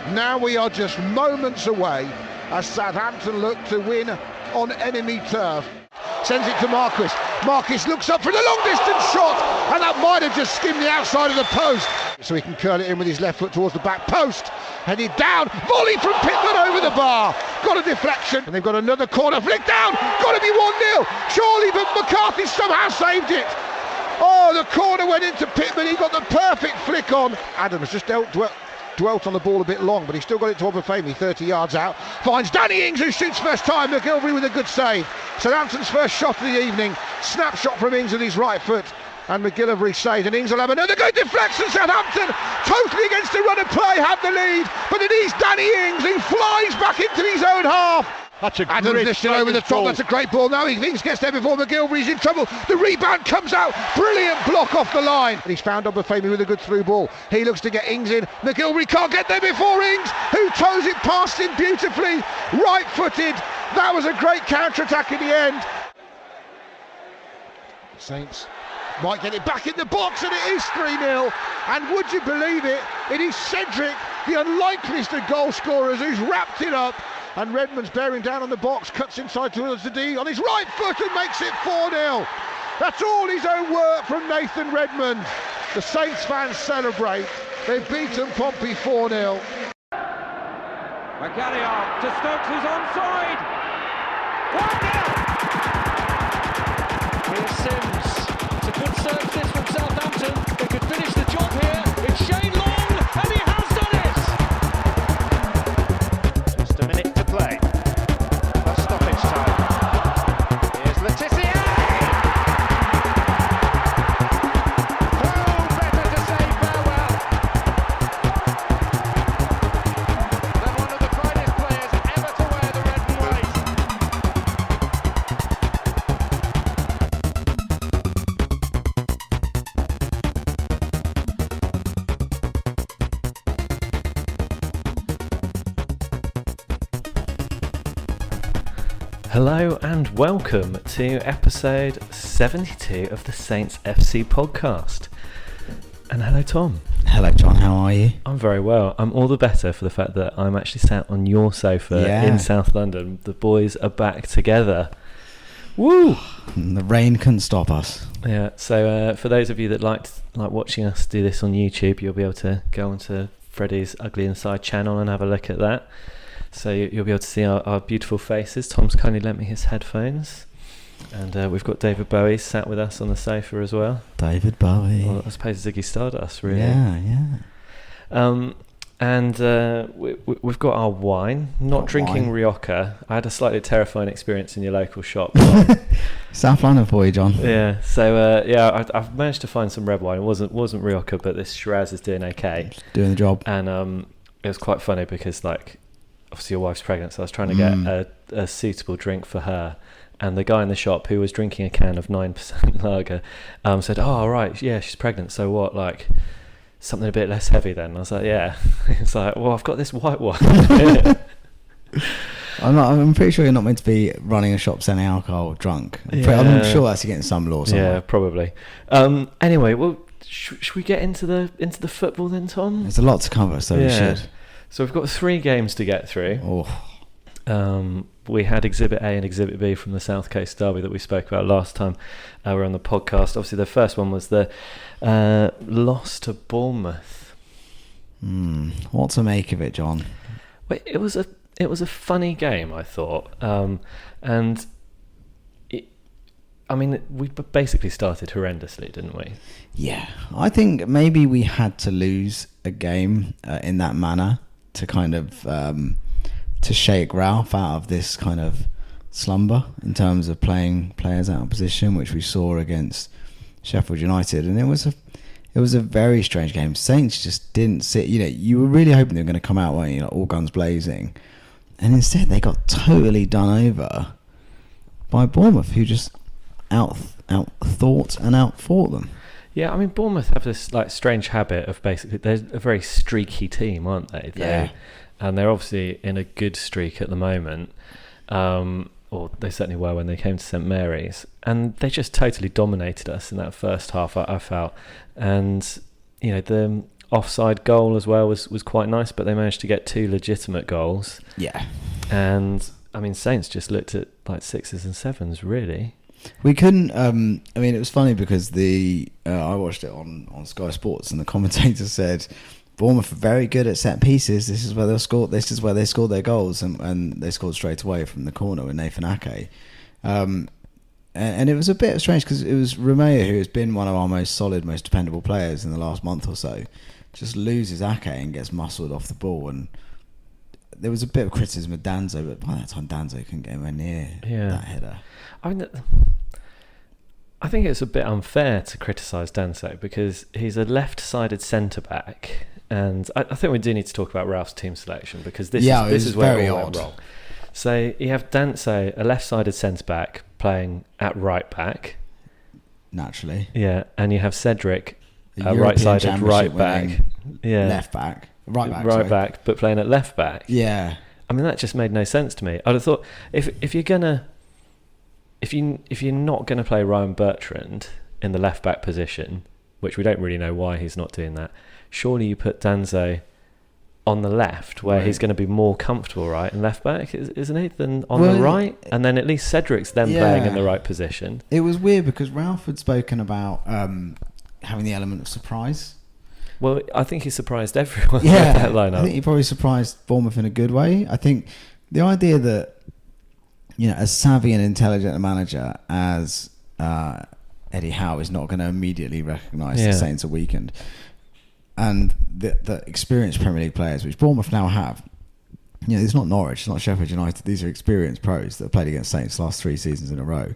Now we are just moments away as Southampton look to win on enemy turf. Sends it to Marquis. Marquis looks up for the long distance shot, and that might have just skimmed the outside of the post. So he can curl it in with his left foot towards the back post. Headed down, volley from Pittman over the bar. Got a deflection, and they've got another corner flick down. Got to be 1-0. Surely, but McCarthy somehow saved it. Oh, the corner went into Pittman. He got the perfect flick on. Adams just dwelt on the ball a bit long, but he still got it to Obafemi, 30 yards out. Finds Danny Ings, who shoots first time. McGilvery with a good save. Southampton's first shot of the evening. Snapshot from Ings with his right foot. And McGillivray saved, and Ings will have another good deflection. Southampton, totally against the run of play, have the lead. But it is Danny Ings who flies back into his own half. That's a Adams great lifted over the top. ball. That's a great ball. Now Ings gets there before McGilvery's in trouble. The rebound comes out. Brilliant block off the line. And he's found Obafemi with a good through ball. He looks to get Ings in. McGilvery can't get there before Ings, who toes it past him beautifully. Right-footed. That was a great counter-attack in the end. Saints might get it back in the box, and it is 3-0. And would you believe it? It is Cedric, the unlikeliest of goal scorers, who's wrapped it up. And Redmond's bearing down on the box, cuts inside towards the D on his right foot and makes it 4-0. That's all his own work from Nathan Redmond. The Saints fans celebrate. They've beaten Pompey 4-0. Magalhaes to Stokes, who's onside. 1-0. Here's Sims. It's a good serve this from Southampton. They could finish the job here. It's Shane Long, and he has done it. Just a minute to play. That's stoppage time. Here's Letizia. Oh, better to say farewell than one of the finest players ever to wear the red and white. Hello and welcome to episode 72 of the Saints FC podcast. And hello Tom. Hello John, how are you? I'm very well. I'm all the better for the fact that I'm actually sat on your sofa in South London. The boys are back together. Woo! The rain couldn't stop us. Yeah, so for those of you that like watching us do this on YouTube, you'll be able to go onto Freddie's Ugly Inside channel and have a look at that. So you'll be able to see our beautiful faces. Tom's kindly lent me his headphones. And we've got David Bowie sat with us on the sofa as well. David Bowie. Well, I suppose Ziggy Stardust, really. Yeah. We've got our wine. Not drinking Rioja. I had a slightly terrifying experience in your local shop. South London for you, John. Yeah. So I've managed to find some red wine. It wasn't Rioja, but this Shiraz is doing okay. It's doing the job. And it was quite funny because obviously your wife's pregnant, so I was trying to get a suitable drink for her. And the guy in the shop who was drinking a can of 9% lager said, "Oh, right, yeah, she's pregnant. So what? Like something a bit less heavy then?" I was like, "Yeah." It's like, "Well, I've got this white wine." I'm pretty sure you're not meant to be running a shop selling alcohol drunk. I'm sure that's against some law somewhere. Yeah, probably. Anyway, well, should we get into the football then, Tom? There's a lot to cover, so we should. So we've got 3 games to get through. Oh. We had Exhibit A and Exhibit B from the South Coast Derby that we spoke about last time we were on the podcast. Obviously, the first one was the loss to Bournemouth. What to make of it, John? Well, it was a funny game, I thought, we basically started horrendously, didn't we? Yeah, I think maybe we had to lose a game in that manner to kind of to shake Ralph out of this kind of slumber in terms of playing players out of position, which we saw against Sheffield United, and it was a very strange game. Saints just didn't sit. You were really hoping they were going to come out, weren't you, all guns blazing, and instead they got totally done over by Bournemouth, who just out-thought and out-fought them. Yeah, I mean, Bournemouth have this strange habit of basically, they're a very streaky team, aren't they? And they're obviously in a good streak at the moment, or they certainly were when they came to St Mary's, and they just totally dominated us in that first half, I felt. And offside goal as well was quite nice, but they managed to get 2 legitimate goals. Yeah. And I mean, Saints just looked at like 6s and 7s, really. We couldn't. I mean, it was funny because I watched it on Sky Sports, and the commentator said Bournemouth are very good at set pieces. This is where they'll score. This is where they scored their goals, and they scored straight away from the corner with Nathan Ake. And it was a bit strange because it was Romeo, who has been one of our most solid, most dependable players in the last month or so, just loses Ake and gets muscled off the ball. And there was a bit of criticism of Danzo, but by that time Danzo couldn't get anywhere near that header. I mean, I think it's a bit unfair to criticise Danzo because he's a left-sided centre-back, and I think we do need to talk about Ralph's team selection because this is where it all went wrong. So you have Danzo, a left-sided centre-back, playing at right-back. Naturally. Yeah, and you have Cedric, a right-sided right-back. Yeah. Left-back. Right-back, but playing at left-back. Yeah. I mean, that just made no sense to me. I'd have thought if you're not gonna play Ryan Bertrand in the left back position, which we don't really know why he's not doing that, surely you put Danzo on the left where he's going to be more comfortable, right, in left back, isn't he, than on the right? And then at least Cedric's then playing in the right position. It was weird because Ralph had spoken about having the element of surprise. Well, I think he surprised everyone with Yeah, that lineup. I think he probably surprised Bournemouth in a good way. I think the idea that, as savvy and intelligent a manager as Eddie Howe is not going to immediately recognise the Saints are weakened, and the experienced Premier League players, which Bournemouth now have. It's not Norwich, it's not Sheffield United. These are experienced pros that have played against Saints the last 3 seasons in a row,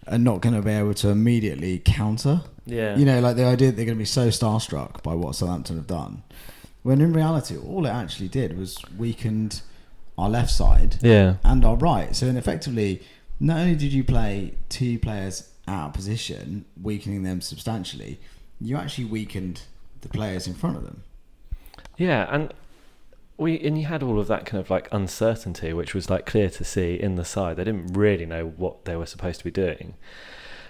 are not going to be able to immediately counter. Yeah. Like the idea that they're going to be so starstruck by what Southampton have done, when in reality, all it actually did was weakened our left side and our right. So, effectively, not only did you play 2 players out of position, weakening them substantially, you actually weakened the players in front of them. Yeah, and you had all of that kind of like uncertainty, which was like clear to see in the side. They didn't really know what they were supposed to be doing.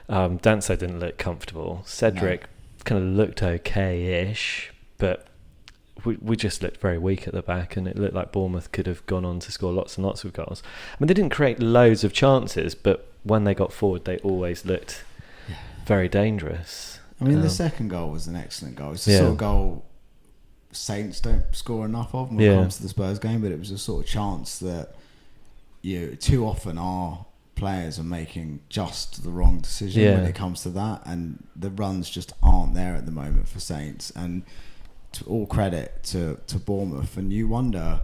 Danso didn't look comfortable. Cedric kind of looked okay-ish, but we just looked very weak at the back, and it looked like Bournemouth could have gone on to score lots and lots of goals. I mean, they didn't create loads of chances, but when they got forward, they always looked very dangerous. I mean, the second goal was an excellent goal. It's a sort of goal Saints don't score enough of when it comes to the Spurs game, but it was a sort of chance that too often our players are making just the wrong decision when it comes to that, and the runs just aren't there at the moment for Saints. And to all credit to Bournemouth, and you wonder,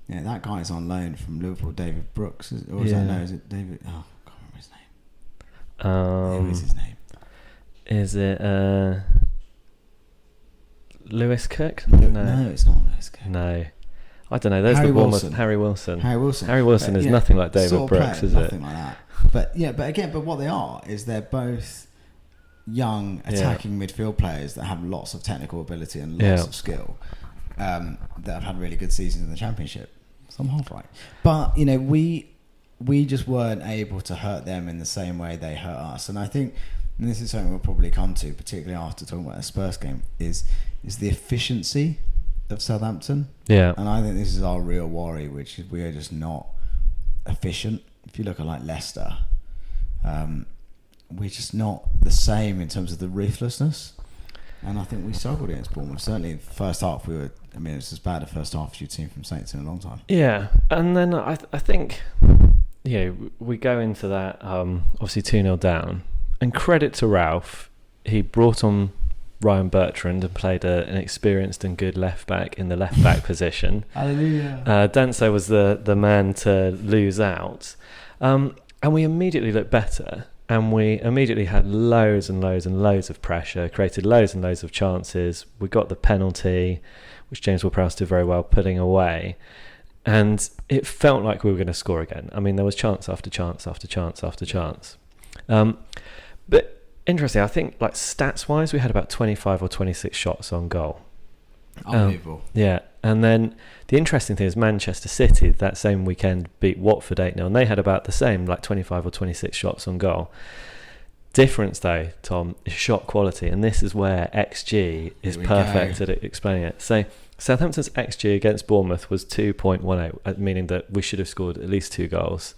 that guy's on loan from Liverpool, David Brooks, is it David? Oh, I can't remember his name. Who is his name? Is it Lewis Cook? No, it's not Lewis Cook. No, I don't know. There's Harry the Bournemouth Wilson. Harry Wilson. Harry Wilson is nothing like David sort of Brooks, players, is it? Nothing like that. But what they are is they're both young attacking midfield players that have lots of technical ability and lots of skill, that have had really good seasons in the Championship. So I'm half right. But we just weren't able to hurt them in the same way they hurt us. And I think, and this is something we'll probably come to, particularly after talking about the Spurs game, is the efficiency of Southampton. Yeah. And I think this is our real worry, which is we are just not efficient. If you look at like Leicester, we're just not the same in terms of the ruthlessness. And I think we struggled against Bournemouth. Certainly in the first half, it was as bad a first half as you'd seen from Saints in a long time. Yeah. And then I think, we go into that, obviously 2-0 down. And credit to Ralph, he brought on Ryan Bertrand and played an experienced and good left back in the left back position. Hallelujah. Danso was the man to lose out. And we immediately looked better. And we immediately had loads and loads and loads of pressure, created loads and loads of chances. We got the penalty, which James Ward-Prowse did very well putting away. And it felt like we were going to score again. I mean, there was chance after chance after chance after chance. But interesting, I think like stats-wise, we had about 25 or 26 shots on goal. Unbelievable. And then the interesting thing is Manchester City that same weekend beat Watford 8-0, and they had about the same, like 25 or 26 shots on goal. Difference though, Tom, is shot quality, and this is where XG is perfect at explaining it. So Southampton's XG against Bournemouth was 2.18, meaning that we should have scored at least 2 goals.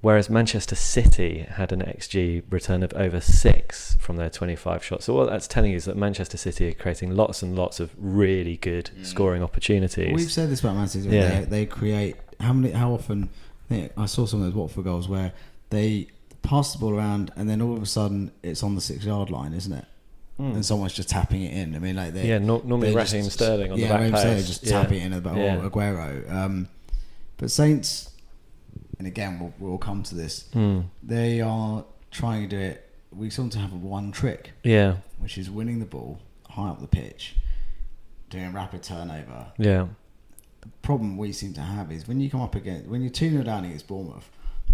Whereas Manchester City had an XG return of over 6 from their 25 shots. So what that's telling you is that Manchester City are creating lots and lots of really good scoring opportunities. We've said this about Man City. They create how often? I saw some of those Watford goals where they pass the ball around and then all of a sudden it's on the 6-yard line, isn't it? And someone's just tapping it in. I mean, like normally Raheem Sterling on the back post, just tapping it in about Aguero. But Saints. And again, we'll come to this. They are trying to do it. We sort of have one trick, which is winning the ball high up the pitch, doing rapid turnover. The problem we seem to have is when you come up against, when you're 2-0 down against Bournemouth,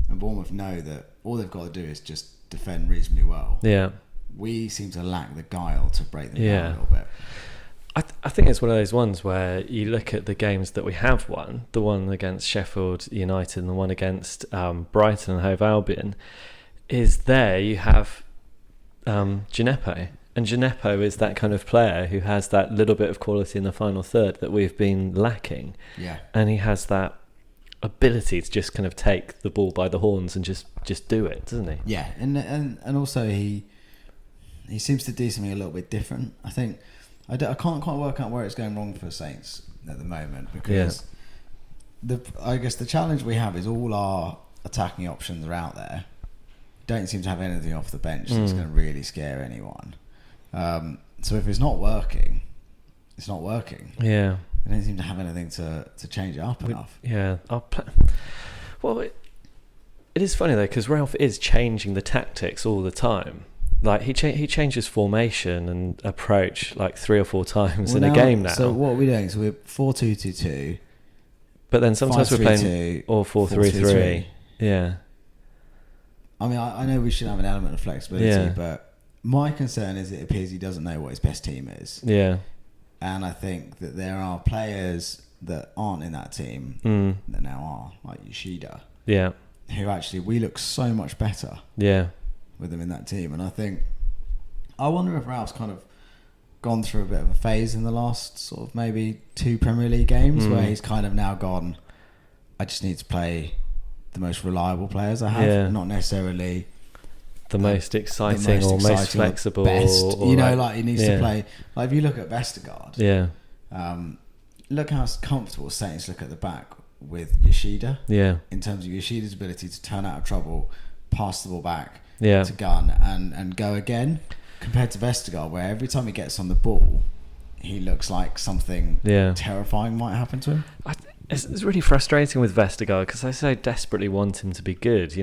and Bournemouth know that all they've got to do is just defend reasonably well. We seem to lack the guile to break them down a little bit. I think it's one of those ones where you look at the games that we have won, the one against Sheffield United and the one against Brighton and Hove Albion, is there you have Gineppo. And Gineppo is that kind of player who has that little bit of quality in the final third that we've been lacking. And he has that ability to just kind of take the ball by the horns and just do it, doesn't he? And also he seems to do something a little bit different. I think I can't quite work out where it's going wrong for Saints at the moment because I guess the challenge we have is all our attacking options are out there. Don't seem to have anything off the bench that's going to really scare anyone. So if it's not working, it's not working. We don't seem to have anything to change it up enough. Well, it is funny though because Ralph is changing the tactics all the time. Like he changes formation and approach like 3 or 4 times in a game now. So what are we doing? So we're 4-2-2-2. But then sometimes we're playing or 4-3-3. Yeah. I mean, I know we should have an element of flexibility, but my concern is it appears he doesn't know what his best team is. And I think that there are players that aren't in that team that now are, like Yoshida. Who actually we look so much better. With them in that team, and I wonder if Ralph's kind of gone through a bit of a phase in the last sort of maybe 2 Premier League games where he's kind of now gone, I just need to play the most reliable players I have, not necessarily the most exciting or most flexible best, like he needs to play like if you look at Vestergaard, look how comfortable Saints look at the back with Yoshida in terms of Yoshida's ability to turn out of trouble, pass the ball back to gun and go again, compared to Vestergaard where every time he gets on the ball he looks like something terrifying might happen to him. It's really frustrating with Vestergaard because I so desperately want him to be good.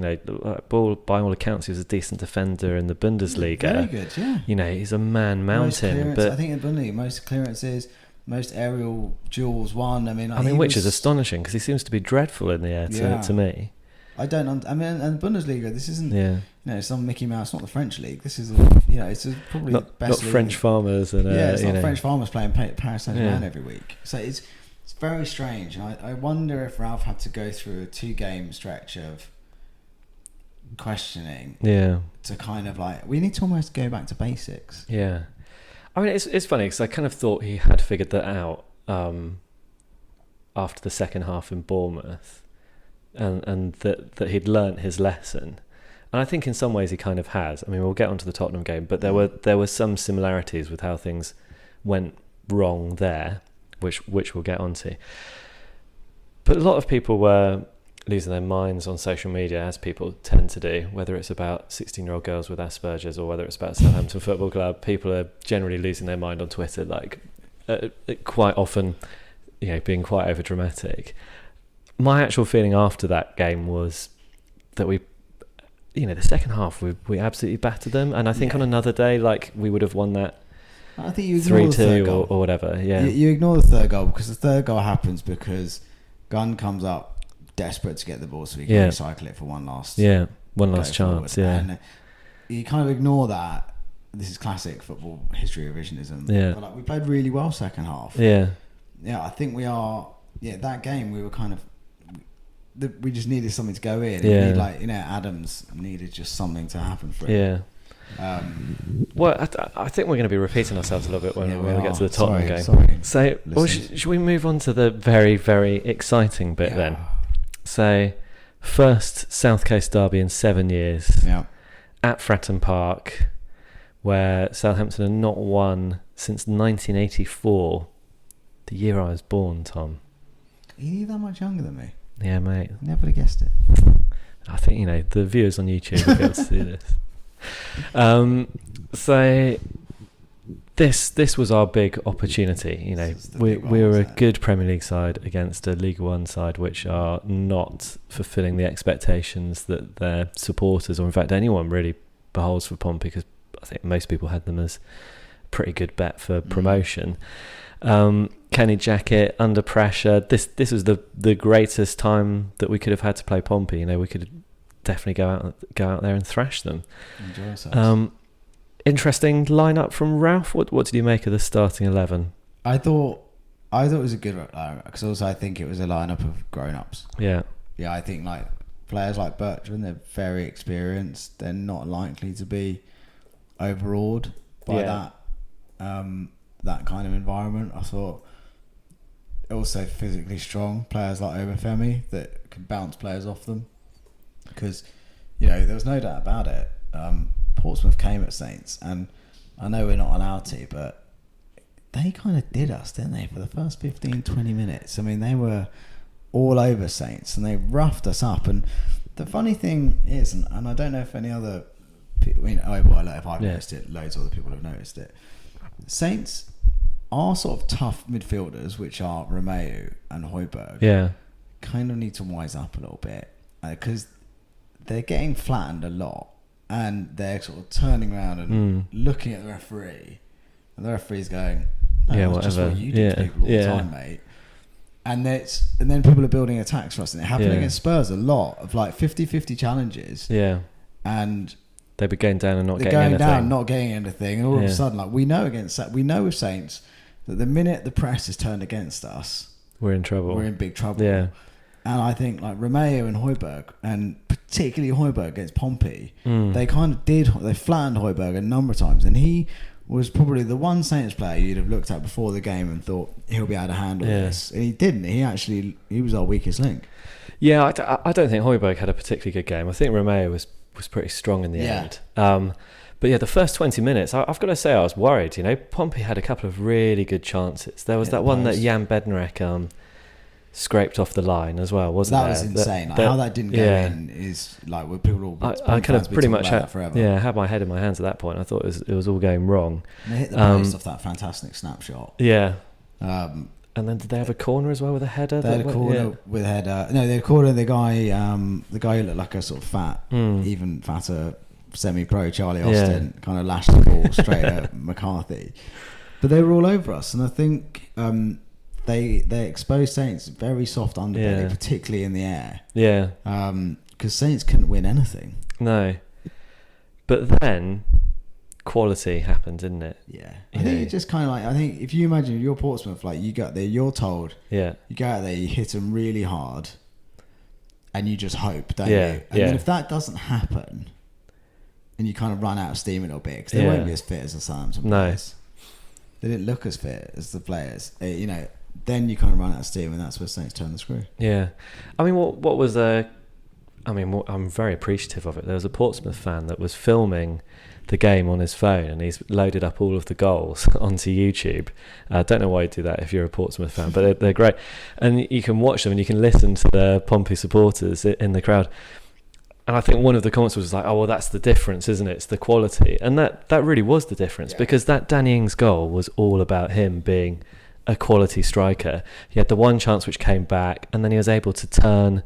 By all accounts he was a decent defender in the Bundesliga. Very good, he's a man mountain. But I think in the Bundesliga most clearances, most aerial duels won. I mean which is astonishing because he seems to be dreadful in the air to me. And Bundesliga, this isn't some Mickey Mouse, not the French league. This is it's probably not, the best not French farmers and it's not French farmers playing Paris Saint-Germain every week. So it's very strange, and I wonder if Ralph had to go through a 2-game stretch of questioning to kind of like we need to almost go back to basics. I mean it's funny because I kind of thought he had figured that out after the second half in Bournemouth. And that he'd learnt his lesson, and I think in some ways he kind of has. I mean, we'll get onto the Tottenham game, but there were some similarities with how things went wrong there, which we'll get onto. But a lot of people were losing their minds on social media, as people tend to do, whether it's about 16-year-old girls with Asperger's or whether it's about Southampton Football Club. People are generally losing their mind on Twitter, like quite often, being quite over dramatic. My actual feeling after that game was that we, the second half we absolutely battered them, and I think on another day, like we would have won that. I think you ignore 3-2 or whatever. You ignore the third goal because the third goal happens because Gunn comes up desperate to get the ball so he can recycle it for one last chance. Forward. And you kind of ignore that. This is classic football history revisionism. But we played really well second half. I think we are. That game we were kind of. we just needed something to go in. Yeah. Adams needed just something to happen for him. Yeah. Well, I think we're going to be repeating ourselves a little bit when we get to the Tottenham game. So, should we move on to the very, very exciting bit then? So, first South Coast derby in 7 years at Fratton Park, where Southampton had not won since 1984, the year I was born, Tom. Are you that much younger than me? Yeah, mate. Never would have guessed it. I think, the viewers on YouTube will be able to see this. So this was our big opportunity. We were a good Premier League side against a League One side which are not fulfilling the expectations that their supporters, or in fact anyone really, beholds for Pompey, because I think most people had them as a pretty good bet for promotion. Kenny Jackett under pressure. This was the greatest time that we could have had to play Pompey. We could definitely go out there and thrash them. Enjoy ourselves. Interesting lineup from Ralph. What did you make of the starting 11? I thought it was a good lineup, because also I think it was a lineup of grown-ups. Yeah, I think like players like Bertrand, they're very experienced. They're not likely to be overawed by that kind of environment. I thought also physically strong players like Obafemi that can bounce players off them, because there was no doubt about it. Portsmouth came at Saints, and I know we're not allowed to, but they kind of did us, didn't they, for the first 15-20 minutes? I mean, they were all over Saints and they roughed us up. And the funny thing is, and I don't know if any other people, if I've noticed it, loads of other people have noticed it, Saints are sort of tough midfielders, which are Romeo and Højbjerg, kind of need to wise up a little bit, because they're getting flattened a lot, and they're sort of turning around and looking at the referee, and the referee's going, no, that's just what you do to people all the time, mate. And then people are building attacks for us, and it happened against Spurs a lot of like 50-50 challenges. Yeah, and they were going down and not getting anything. Not getting anything, and all of a sudden, like we know with Saints that the minute the press is turned against us, we're in trouble. We're in big trouble. Yeah. And I think like Romeo and Højbjerg, and particularly Højbjerg against Pompey, they flattened Højbjerg a number of times, and he was probably the one Saints player you'd have looked at before the game and thought he'll be able to handle this. And he didn't. He was our weakest link. Yeah, I don't think Højbjerg had a particularly good game. I think Romeo was pretty strong in the end. But yeah, the first 20 minutes, I've got to say I was worried. Pompey had a couple of really good chances. There was that one that Jan Bednarek scraped off the line as well, wasn't there? That was insane. How that didn't go in is like, where people all I kind of pretty much had my head in my hands at that point. I thought it was all going wrong. And they hit the post off that fantastic snapshot. Yeah. And then did they have a corner as well with a header? They had a corner with a header. No, they had a corner. The guy who looked like a sort of fat, even fatter semi-pro Charlie Austin kind of lashed the ball straight at McCarthy. But they were all over us, and I think they exposed Saints very soft underbelly, particularly in the air. Yeah. Because Saints couldn't win anything. No. But then quality happened, didn't it? Yeah. I think it's just kind of like, I think if you imagine you're Portsmouth, like you go there, you're told, you go out there, you hit them really hard, and you just hope, don't you? And then if that doesn't happen, and you kind of run out of steam a little bit, because they won't be as fit as the Southampton players. They didn't look as fit as the players. Then you kind of run out of steam, and that's where Saints turn the screw. Yeah. I mean, what was I'm very appreciative of it. There was a Portsmouth fan that was filming the game on his phone, and he's loaded up all of the goals onto YouTube. I don't know why you do that if you're a Portsmouth fan, but they're great. And you can watch them, and you can listen to the Pompey supporters in the crowd. And I think one of the comments was like, oh, well, that's the difference, isn't it? It's the quality. And that really was the difference, because that Danny Ings goal was all about him being a quality striker. He had the one chance which came back, and then he was able to turn,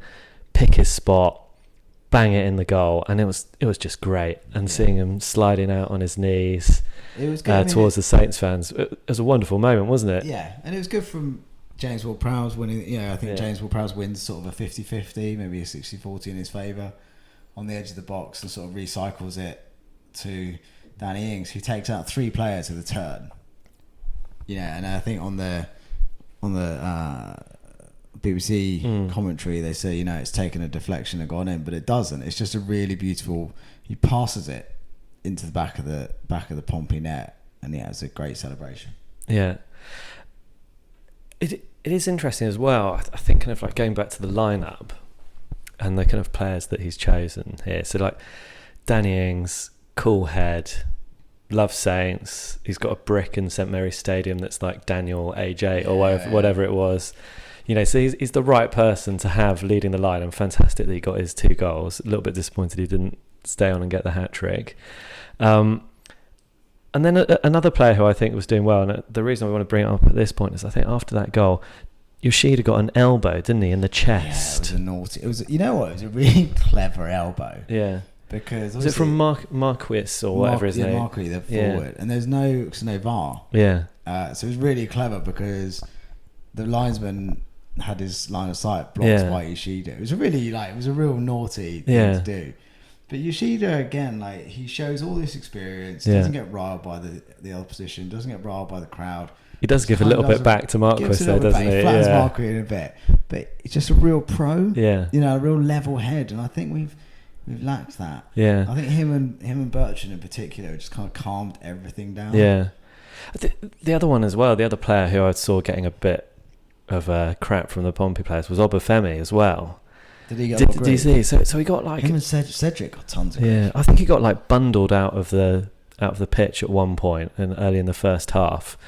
pick his spot, bang it in the goal, and it was just great. And seeing him sliding out on his knees towards the Saints fans, it was a wonderful moment, wasn't it? Yeah, and it was good from James Ward-Prowse winning. I think James Ward-Prowse wins sort of a 50-50, maybe a 60-40 in his favour on the edge of the box, and sort of recycles it to Danny Ings, who takes out 3 players with a turn. And I think on the BBC commentary, they say, it's taken a deflection and gone in, but it doesn't. It's just a really beautiful. He passes it into the back of the Pompey net, and it was a great celebration. Yeah. It is interesting as well. I think kind of like going back to the lineup and the kind of players that he's chosen here. So like Danny Ings, cool head, loves Saints. He's got a brick in St Mary's Stadium that's like Daniel AJ or whatever it was. So he's the right person to have leading the line, and fantastic that he got his 2 goals. A little bit disappointed he didn't stay on and get the hat-trick. And then another player who I think was doing well, and the reason I want to bring it up at this point is I think after that goal, Yoshida got an elbow, didn't he, in the chest? Yeah, it was a naughty. It was, it was a really clever elbow. Yeah. Because was it from Marquis or whatever his name? Marquis, the forward, and there's no VAR. Yeah. So it was really clever because the linesman had his line of sight blocked by Yoshida. It was a real naughty thing to do. But Yoshida, again, he shows all this experience, doesn't get riled by the opposition, doesn't get riled by the crowd. He does give a little bit back to Marquis, though, doesn't he? He flattens Marquis in a bit. But it's just a real pro. Yeah. A real level head. And I think we've lacked that. Yeah. I think him and Bertrand in particular just kind of calmed everything down. Yeah. The other one as well, the other player who I saw getting a bit of crap from the Pompey players was Obafemi as well. Did he get Did you see? So he got him and Cedric got tons of grief. Yeah, I think he got bundled out of the pitch at one point and early in the first half,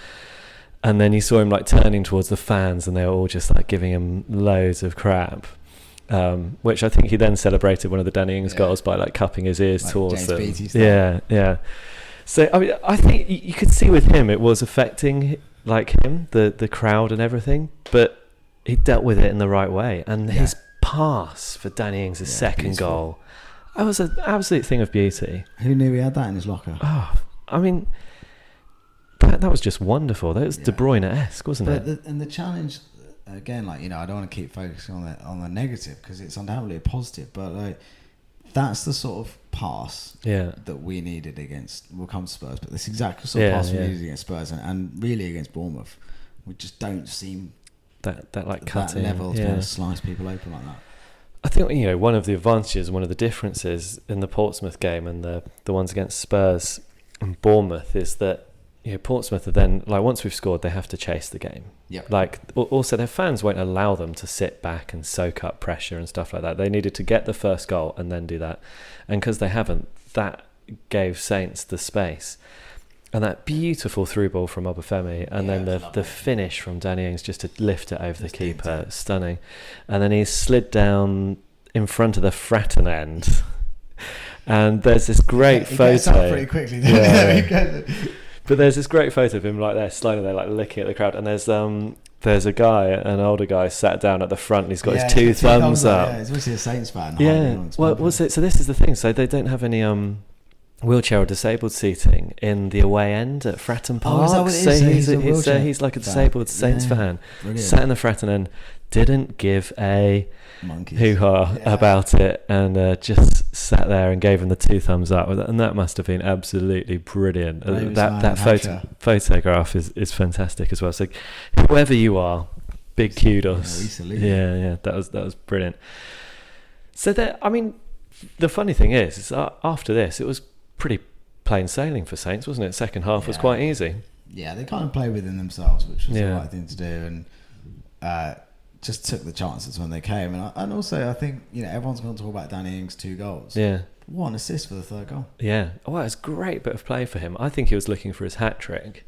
and then you saw him turning towards the fans, and they were all just giving him loads of crap, which I think he then celebrated one of the Danny Ings goals by cupping his ears towards them. Yeah. So I think you could see with him it was affecting him, the crowd and everything, but he dealt with it in the right way, and his pass for Danny Ings' second goal, that was an absolute thing of beauty. Who knew he had that in his locker? That was just wonderful. That was De Bruyne-esque, wasn't it? And the challenge, again, I don't want to keep focusing on the negative because it's undoubtedly a positive, but that's the sort of pass that we needed against. We'll come to Spurs, but this exact sort of pass we needed against Spurs and really against Bournemouth. We just don't seem that cutting level to be able to slice people open like that. I think one of the advantages, one of the differences in the Portsmouth game and the ones against Spurs and Bournemouth is that Portsmouth are then once we've scored, they have to chase the game. Also their fans won't allow them to sit back and soak up pressure and stuff like that. They needed to get the first goal and then do that, and because they haven't, that gave Saints the space. And that beautiful through ball from Obafemi, and then the finish from Danny Ings just to lift it over the keeper, stunning. And then he slid down in front of the Fratton end, and there's this great photo. Gets up pretty quickly. But there's this great photo of him there, sliding there, looking at the crowd. And there's a guy, an older guy, sat down at the front, and he's got his two thumbs up. Yeah, he's obviously a Saints fan. Well, so this is the thing. So they don't have any wheelchair or disabled seating in the away end at Fratton Park. Is that what it is? So he's like a disabled Saints fan. Brilliant. Sat in the Fratton end, didn't give a hoo-ha about it, and just sat there and gave him the 2 thumbs up. And that must have been absolutely brilliant. That photograph is fantastic as well. So whoever you are, big kudos. Yeah, that was brilliant. So the funny thing is after this, it was pretty plain sailing for Saints, wasn't it? Second half was quite easy. Yeah, they kind of played within themselves, which was the right thing to do, and just took the chances when they came. And also, I think everyone's going to talk about Danny Ings' 2 goals. Yeah, what an assist for the 3rd goal. Yeah, it was a great bit of play for him. I think he was looking for his hat trick.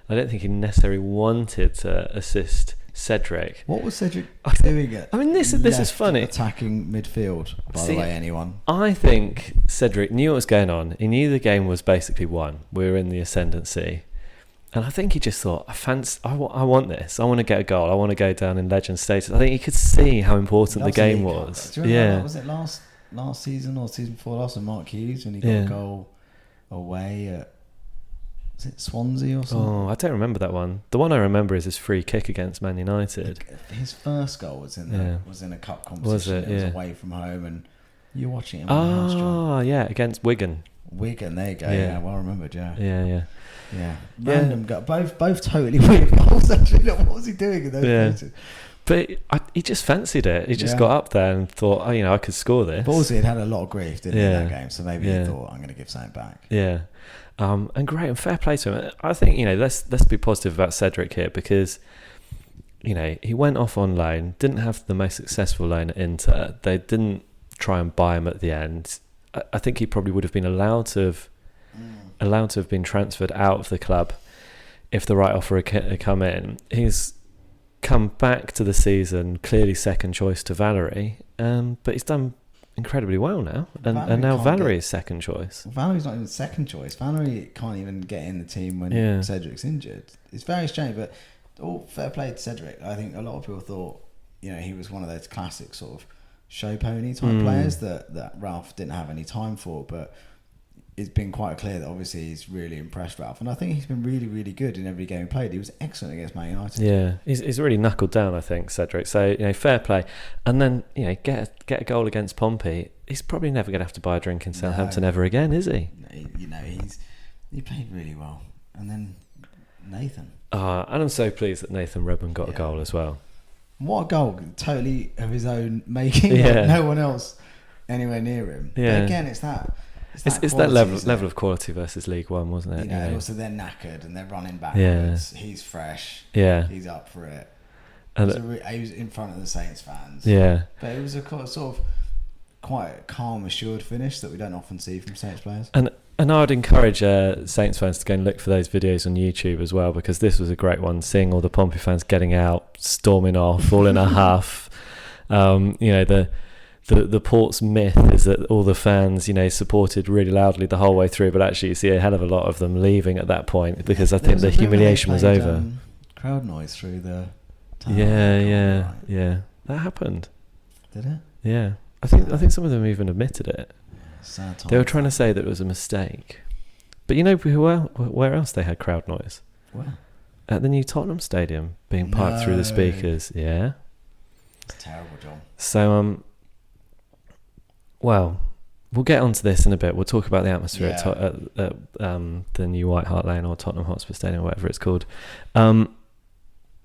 I don't think he necessarily wanted to assist Cedric. What was Cedric doing? This is funny. Attacking midfield, by the way, anyone. I think Cedric knew what was going on. He knew the game was basically won. We were in the ascendancy. And I think he just thought, I want this. I want to get a goal. I want to go down in legend status. I think he could see how important the game was. Do you remember, was it last season or season before last with Mark Hughes when he got a goal away at... Was it Swansea or something? Oh, I don't remember that one. The one I remember is his free kick against Man United. His first goal was in a cup competition. Was it? It was away from home, and you're watching him. Against Wigan. Wigan, there you go. Yeah, well remembered. Yeah. Random goal. Both totally weird goals. Actually, what was he doing in those places? But he just fancied it. He just got up there and thought, oh, I could score this. But also, he'd had a lot of grief, didn't he, in that game? So maybe he thought, I'm going to give something back. Yeah. And great, and fair play to him. I think, let's be positive about Cedric here, because, he went off on loan, didn't have the most successful loan at Inter. They didn't try and buy him at the end. I think he probably would have been allowed to have been transferred out of the club if the right offer had come in. He's come back to the season clearly second choice to Valerie, but he's done incredibly well now, and now Valerie is second choice. Valerie's not even second choice. Valerie can't even get in the team when Cedric's injured. It's very strange, but all fair play to Cedric. I think a lot of people thought he was one of those classic sort of show pony type players that Ralph didn't have any time for, but it's been quite clear that obviously he's really impressed Ralph, and I think he's been really, really good in every game he played. He was excellent against Man United. Yeah, he's really knuckled down, I think, Cedric. So fair play, and then get a goal against Pompey. He's probably never going to have to buy a drink in Southampton ever again, is he? He played really well, and then Nathan. And I'm so pleased that Nathan Redmond got a goal as well. What a goal! Totally of his own making. Yeah. No one else anywhere near him. Yeah. But again, it's that. It's that level of quality versus League One, wasn't it? And also they're knackered and they're running backwards. Yeah. He's fresh. Yeah. He's up for it. And he was in front of the Saints fans. Yeah. But it was a sort of quite calm, assured finish that we don't often see from Saints players. And I would encourage Saints fans to go and look for those videos on YouTube as well, because this was a great one, seeing all the Pompey fans getting out, storming off, all in a huff. The Port's myth is that all the fans, supported really loudly the whole way through, but actually you see a hell of a lot of them leaving at that point, because I think the humiliation was over. Crowd noise through the town. Yeah. That happened. Did it? Yeah. I think some of them even admitted it. Sad time. They were trying to say that it was a mistake. But where else they had crowd noise? Where? At the new Tottenham stadium, being piped through the speakers. Yeah. It's terrible, John. So, well, we'll get onto this in a bit. We'll talk about the atmosphere at the new White Hart Lane or Tottenham Hotspur Stadium, or whatever it's called.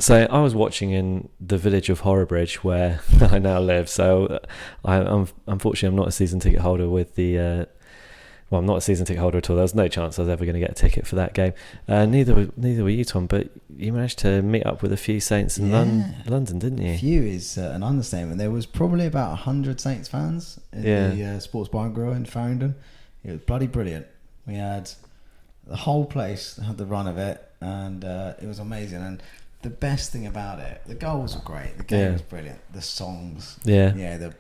So I was watching in the village of Horrobridge, where I now live. So unfortunately, I'm not a season ticket holder with the... I'm not a season ticket holder at all. There was no chance I was ever going to get a ticket for that game. Neither were you, Tom, but you managed to meet up with a few Saints in London, didn't you? A few is an understatement. There was probably about 100 Saints fans in the Sports Bar and Grill in Farringdon. It was bloody brilliant. We had the whole place had the run of it, and it was amazing. And the best thing about it, the goals were great. The game was brilliant. The songs, the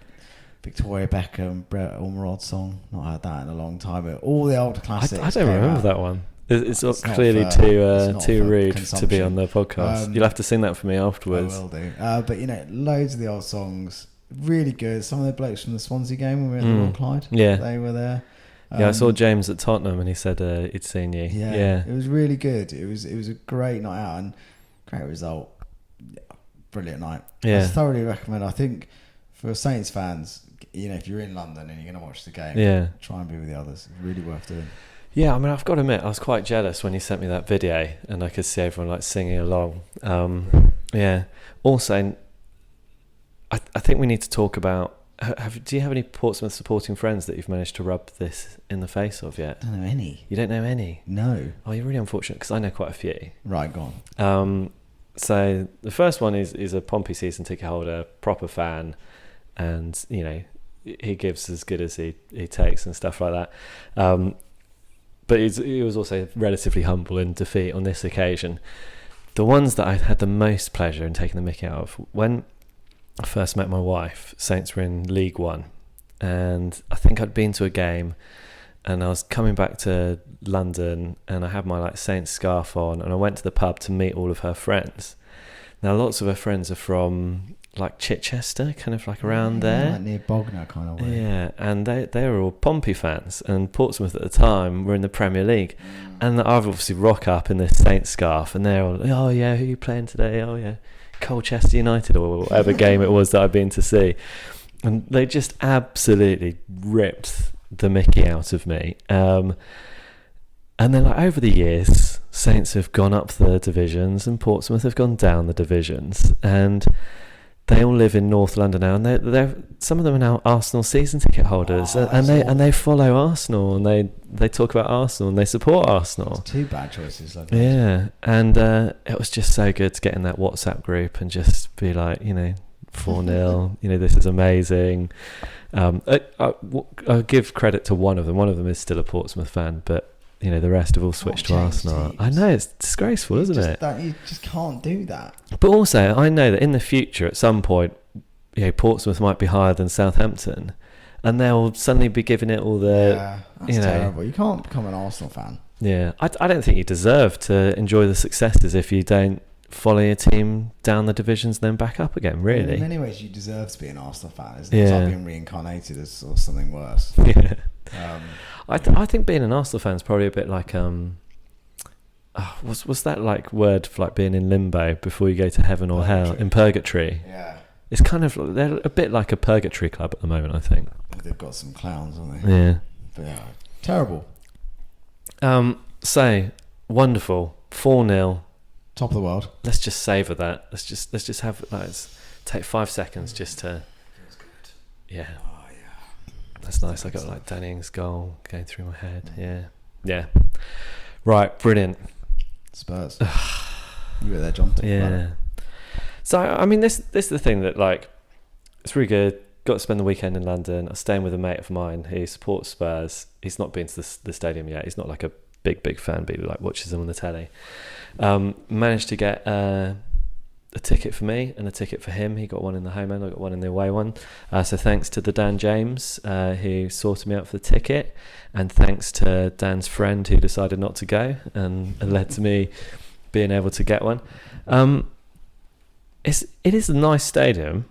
Victoria Beckham, Brett Ormerod song. Not heard that in a long time. But all the old classics. I don't remember that one. It's clearly too rude to be on the podcast. You'll have to sing that for me afterwards. I will do. But loads of the old songs, really good. Some of the blokes from the Swansea game when we were at the Royal Clyde, they were there. I saw James at Tottenham, and he said he'd seen you. Yeah, it was really good. It was a great night out and great result. Brilliant night. I thoroughly recommend. I think for Saints fans, if you're in London and you're going to watch the game, try and be with the others. It's really worth doing. Yeah, I've got to admit, I was quite jealous when he sent me that video and I could see everyone singing along. Also, I think we need to talk about. Do you have any Portsmouth supporting friends that you've managed to rub this in the face of yet? I don't know any. You don't know any? No. Oh, you're really unfortunate, because I know quite a few. Right, go on. So the first one is a Pompey season ticket holder, proper fan, and he gives as good as he takes and stuff like that. But he was also relatively humble in defeat on this occasion. The ones that I had the most pleasure in taking the mickey out of, when I first met my wife, Saints were in League One, and I think I'd been to a game, and I was coming back to London, and I had my Saints scarf on, and I went to the pub to meet all of her friends. Now, lots of her friends are from Chichester, kind of around there, near Bognor kind of way. Yeah, and they were all Pompey fans, and Portsmouth at the time were in the Premier League, and I've obviously rock up in this Saints scarf, and they're all, oh yeah, who are you playing today? Oh yeah, Colchester United, or whatever game it was that I'd been to see, and they just absolutely ripped the mickey out of me. And then over the years, Saints have gone up the divisions and Portsmouth have gone down the divisions, and they all live in North London now, and they're some of them are now Arsenal season ticket holders, and they follow Arsenal, and they talk about Arsenal, and they support Arsenal. It's two bad choices. Like yeah, and it was just so good to get in that WhatsApp group and just be like, 4-0, this is amazing. I'll give credit to one of them. One of them is still a Portsmouth fan, but the rest have all switched to Arsenal. Teams. I know, it's disgraceful, isn't it? You just can't do that. But also, I know that in the future, at some point, Portsmouth might be higher than Southampton, and they'll suddenly be giving it all the. That's terrible. You can't become an Arsenal fan. Yeah, I don't think you deserve to enjoy the successes if you don't follow your team down the divisions and then back up again. Really, in many ways, you deserve to be an Arsenal fan. Isn't it? It's like being reincarnated as sort of something worse. Yeah. I think being an Arsenal fan is probably a bit like what's that like word for like being in limbo before you go to heaven or hell, in purgatory. Yeah, it's kind of, they're a bit like a purgatory club at the moment, I think. They've got some clowns, haven't they? Yeah, but terrible. So wonderful 4-0, top of the world. Let's just savour that. Let's just have let's take 5 seconds just to. Feels good. Yeah. That's nice. I got like Danny Ings' goal going through my head. Yeah. Right, brilliant. Spurs. You were there, John. Yeah. So I mean, this is the thing that like, it's really good. Got to spend the weekend in London. I was staying with a mate of mine who supports Spurs. He's not been to the stadium yet. He's not like a big fan, but he like watches them on the telly. Managed to get a ticket for me and a ticket for him. He got one in the home end, I got one in the away one. So thanks to the Dan James who sorted me out for the ticket, and thanks to Dan's friend who decided not to go and led to me being able to get one. It is a nice stadium.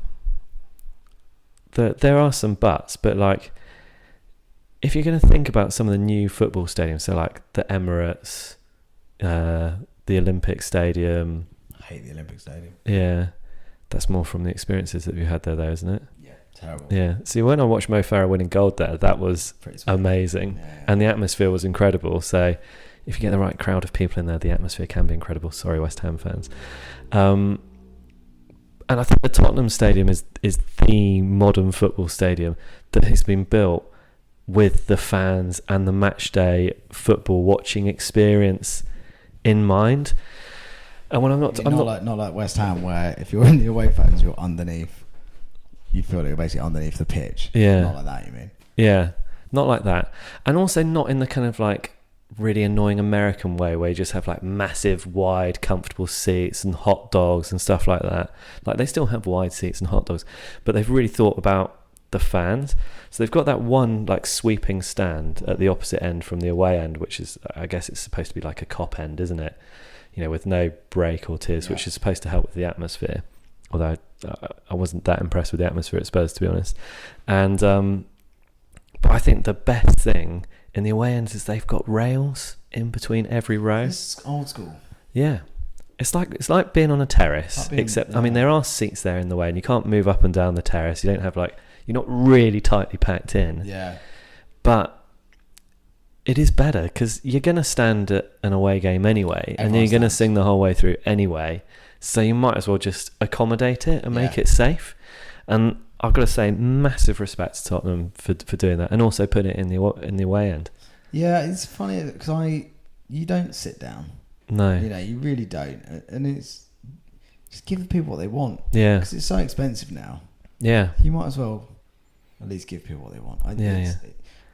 There are some buts, but like, if you're going to think about some of the new football stadiums, so like the Emirates, the Olympic Stadium. I hate the Olympic Stadium. Yeah, that's more from the experiences that we had there, though, isn't it? Yeah, terrible. Yeah. See, when I watched Mo Farah winning gold there, that was amazing, and the atmosphere was incredible. So, if you get the right crowd of people in there, the atmosphere can be incredible. Sorry, West Ham fans. And I think the Tottenham Stadium is the modern football stadium that has been built with the fans and the match day football watching experience in mind. And when I'm not like West Ham, where if you're in the away fans, you're underneath. You feel like you're basically underneath the pitch. Yeah, not like that. You mean? Yeah, not like that, and also not in the kind of like really annoying American way where you just have like massive, wide, comfortable seats and hot dogs and stuff like that. Like, they still have wide seats and hot dogs, but they've really thought about the fans. So they've got that one like sweeping stand at the opposite end from the away end, which is, I guess it's supposed to be like a cop end, isn't it? With no break or tiers, which is supposed to help with the atmosphere. Although I wasn't that impressed with the atmosphere at Spurs, to be honest. And but I think the best thing in the away ends is they've got rails in between every row. It's old school. Yeah, it's like being on a terrace, except I mean, there are seats there in the way, and you can't move up and down the terrace. You don't have like, you're not really tightly packed in. Yeah, but it is better because you're going to stand at an away game anyway, and you're going to sing the whole way through anyway. So you might as well just accommodate it and make it safe. And I've got to say, massive respect to Tottenham for doing that, and also put it in the away end. Yeah, it's funny because you don't sit down. No, you really don't, and it's just give people what they want. Yeah, because it's so expensive now. Yeah, you might as well at least give people what they want.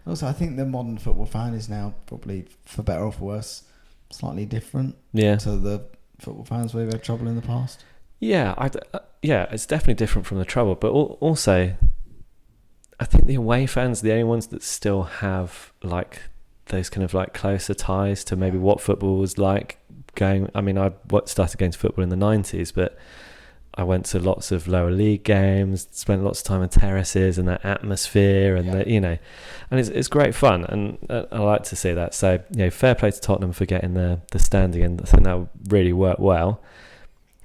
Also, I think the modern football fan is now probably, for better or for worse, slightly different. Yeah, to the football fans we've had trouble in the past. Yeah, it's definitely different from the trouble, but also, I think the away fans are the only ones that still have like those kind of like closer ties to maybe what football was like going. I mean, I started going to football in the 90s, but I went to lots of lower league games, spent lots of time on terraces and that atmosphere, and and it's great fun, and I like to see that. So fair play to Tottenham for getting the standing, and I think that really worked well.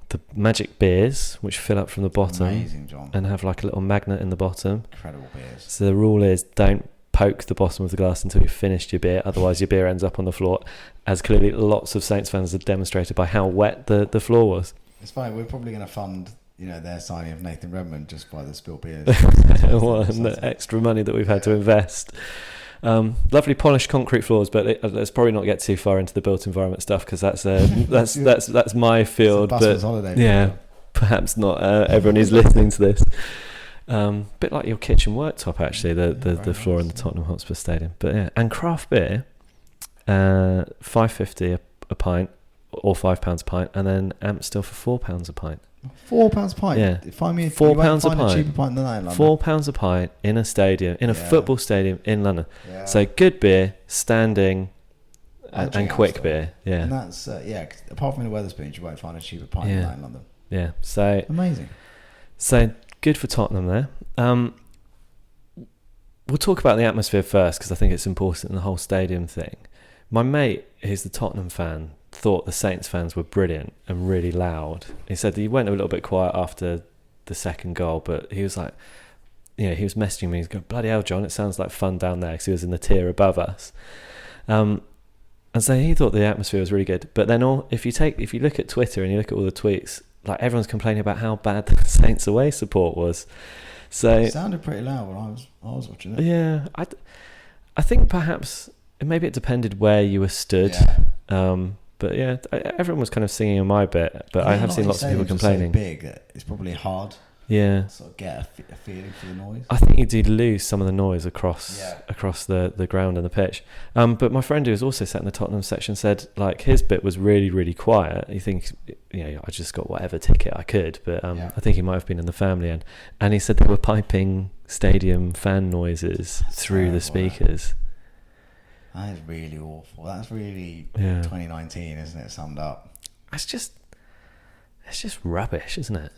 The magic beers, which fill up from the bottom. Amazing, John. And have like a little magnet in the bottom. Incredible beers. So the rule is, don't poke the bottom of the glass until you've finished your beer, otherwise your beer ends up on the floor, as clearly lots of Saints fans have demonstrated by how wet the floor was. It's fine, we're probably going to fund their signing of Nathan Redmond just by the spilt beers. And the extra money that we've had to invest. Lovely polished concrete floors, but let's probably not get too far into the built environment stuff, because that's my field. But holiday, perhaps not everyone who's listening to this. Bit like your kitchen worktop, actually, the floor in the Tottenham Hotspur Stadium. But yeah, and craft beer, £5.50 a pint, or £5 a pint, and then Amstel for £4 a pint. £4 a pint. Yeah, Find me £4 a pint. A cheaper pint than that in London. £4 a pint in a stadium, in a football stadium in London. Yeah. So good beer, standing, and quick beer. Yeah, and that's apart from the Wetherspoons, you won't find a cheaper pint than that in London. Yeah, so amazing. So good for Tottenham there. We'll talk about the atmosphere first, because I think it's important in the whole stadium thing. My mate, who's the Tottenham fan, thought the Saints fans were brilliant and really loud. He said that he went a little bit quiet after the second goal, but he was like, he was messaging me. He's going, bloody hell, John, it sounds like fun down there, because he was in the tier above us. And so he thought the atmosphere was really good. But then if you look at Twitter and you look at all the tweets, like, everyone's complaining about how bad the Saints away support was. So it sounded pretty loud when I was watching it. Yeah, I think perhaps maybe it depended where you were stood. Yeah. But yeah, everyone was kind of singing on my bit, but I have seen lots of people complaining. So big that it's probably hard. Yeah. Sort of get a feeling for the noise. I think you do lose some of the noise across the ground and the pitch. But my friend who was also sat in the Tottenham section said, like, his bit was really, really quiet. He thinks, I just got whatever ticket I could, but I think he might have been in the family end. And he said they were piping stadium fan noises through the speakers. That is really awful. That's really 2019, isn't it, summed up? It's just rubbish, isn't it?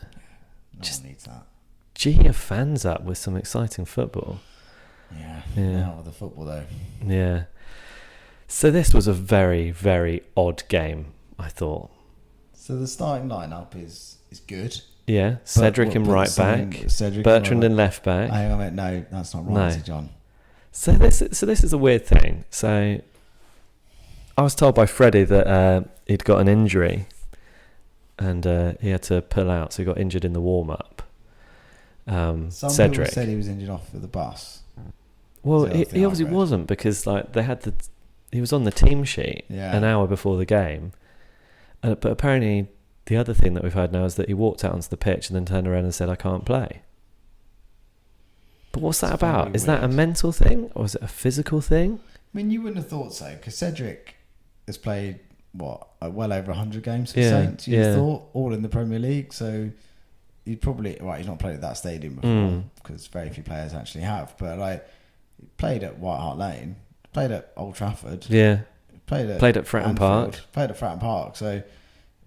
No one needs that. Gee your fans up with some exciting football. Yeah. Not with the football, though. Yeah. So this was a very, very odd game, I thought. So the starting lineup is good. Yeah. Cedric in right back. Bertrand in left back. Hang on a minute. No, that's not right, is it, John? So this is a weird thing. So I was told by Freddie that he'd got an injury and he had to pull out, so he got injured in the warm-up. Some Cedric people said he was injured off of the bus. Well, he obviously wasn't, because like he was on the team sheet an hour before the game. But apparently the other thing that we've heard now is that he walked out onto the pitch and then turned around and said, I can't play. But what's that about? Is that a mental thing, or is it a physical thing? I mean, you wouldn't have thought so, because Cedric has played, well over 100 games for Saints, you thought, all in the Premier League, so he'd probably, he's not played at that stadium before, because very few players actually have, but like, he played at White Hart Lane, played at Old Trafford, played at Fratton Anfield, Park, played at Fratton Park, so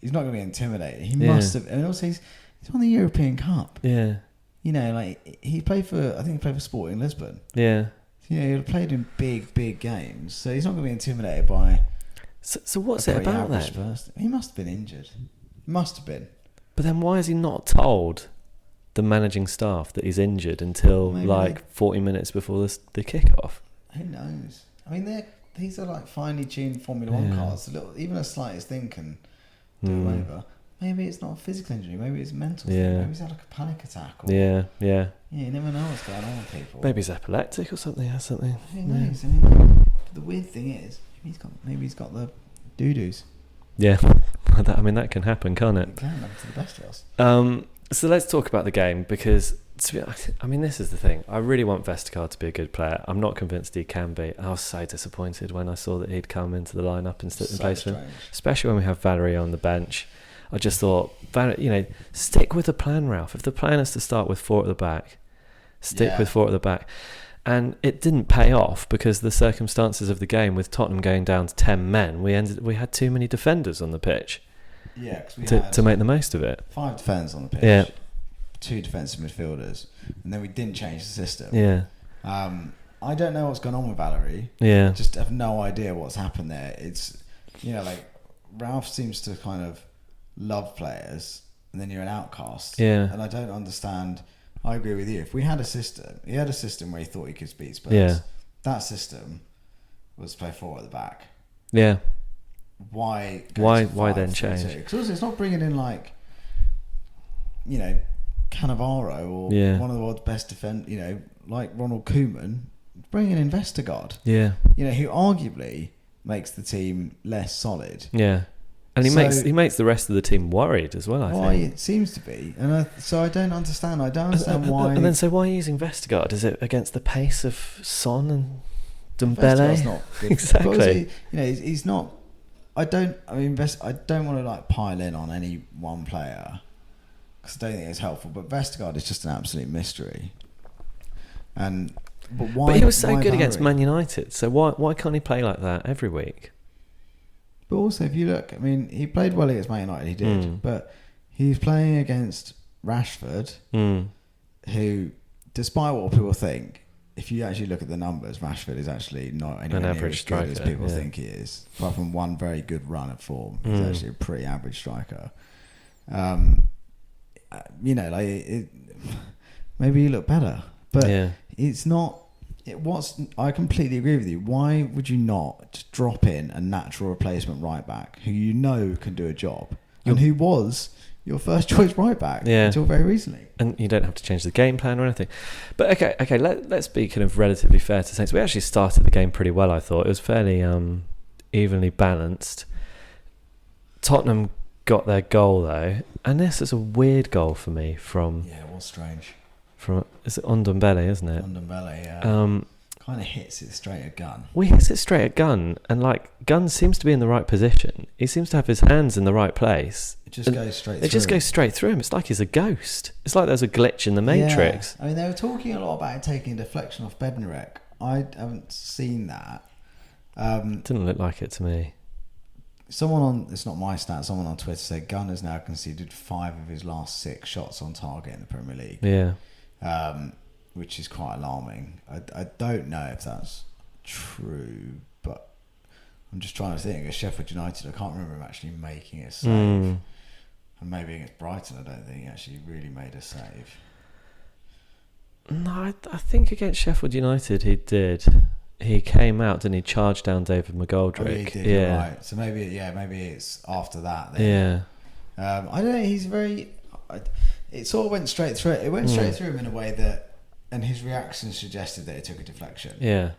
he's not going to be intimidated. He must have, and also he's won the European Cup. Yeah. Like, he played for Sporting Lisbon. Yeah. He played in big games, so he's not going to be intimidated by. So what's it about then? He must have been injured. Must have been. But then why is he not told the managing staff that he's injured until 40 minutes before the kick-off? Who knows? I mean, these are like finely tuned Formula One cars. Even the slightest thing can do him over. Maybe it's not a physical injury. Maybe it's a mental thing. Maybe he's had like a panic attack. Or, yeah. You never know what's going on with people. Maybe he's epileptic or something. Who knows? I mean, the weird thing is, maybe he's got the doo-doos. Yeah. I mean, that can happen, can't it? It can happen to the best of us. So let's talk about the game, because this is the thing. I really want Vestergaard to be a good player. I'm not convinced he can be. I was so disappointed when I saw that he'd come into the lineup and sit in place for him, especially when we have Valerie on the bench. I just thought, stick with the plan, Ralph. If the plan is to start with 4 at the back, stick with 4 at the back. And it didn't pay off, because the circumstances of the game, with Tottenham going down to 10 men, we had too many defenders on the pitch. Yeah, because we had to make the most of it. 5 defenders on the pitch, 2 defensive midfielders, and then we didn't change the system. Yeah. I don't know what's gone on with Valerie. Yeah. Just have no idea what's happened there. It's, Ralph seems to kind of love players, and then you're an outcast. Yeah. And I don't understand. I agree with you. If we had a system, he had a system where he thought he could beat Spurs. Yeah. That system was play 4 at the back. Yeah. Why then change? Because also, it's not bringing in Cannavaro or one of the world's best like Ronald Koeman, bring in Vestergaard. Yeah. Who arguably makes the team less solid. Yeah. And he makes the rest of the team worried as well, I think. It seems to be. And so I don't understand. Why. And then so why are you using Vestergaard? Is it against the pace of Son and Dembele? Vestergaard's not good. Exactly. He's not. I don't want to pile in on any one player because I don't think it's helpful. But Vestergaard is just an absolute mystery. But he was so good against Man United. So why can't he play like that every week? But also, if you look, he played well against Man United. He did, but he's playing against Rashford, who, despite what people think, if you actually look at the numbers, Rashford is actually not anywhere near as good as people think he is. Apart from one very good run of form, he's actually a pretty average striker. Maybe he looked better, but it's not. I completely agree with you. Why would you not just drop in a natural replacement right back who can do a job and who was your first choice right back until very recently? And you don't have to change the game plan or anything. But okay, let's be kind of relatively fair to Saints. We actually started the game pretty well, I thought. It was fairly evenly balanced. Tottenham got their goal though, and this is a weird goal for me from... Yeah, it was strange. Is it Ndombele, isn't it? Ndombele, yeah. Kind of hits it straight at Gunn. Well, he hits it straight at Gunn, and Gunn seems to be in the right position. He seems to have his hands in the right place. It just goes straight through. It just goes straight through him. It's like he's a ghost. It's like there's a glitch in the Matrix. Yeah. They were talking a lot about it taking a deflection off Bednarek. I haven't seen that. Didn't look like it to me. It's not my stat, someone on Twitter said Gunn has now conceded 5 of his last 6 shots on target in the Premier League. Yeah. Which is quite alarming. I don't know if that's true, but I'm just trying to think. At Sheffield United, I can't remember him actually making a save. And maybe against Brighton, I don't think he actually really made a save. No, I think against Sheffield United he did. He came out and he charged down David McGoldrick. Oh, he did, you're right. So maybe it's after that then. Yeah. I don't know, he's very... It sort of went straight through it. It went straight through him in a way that... And his reaction suggested that it took a deflection. Yeah.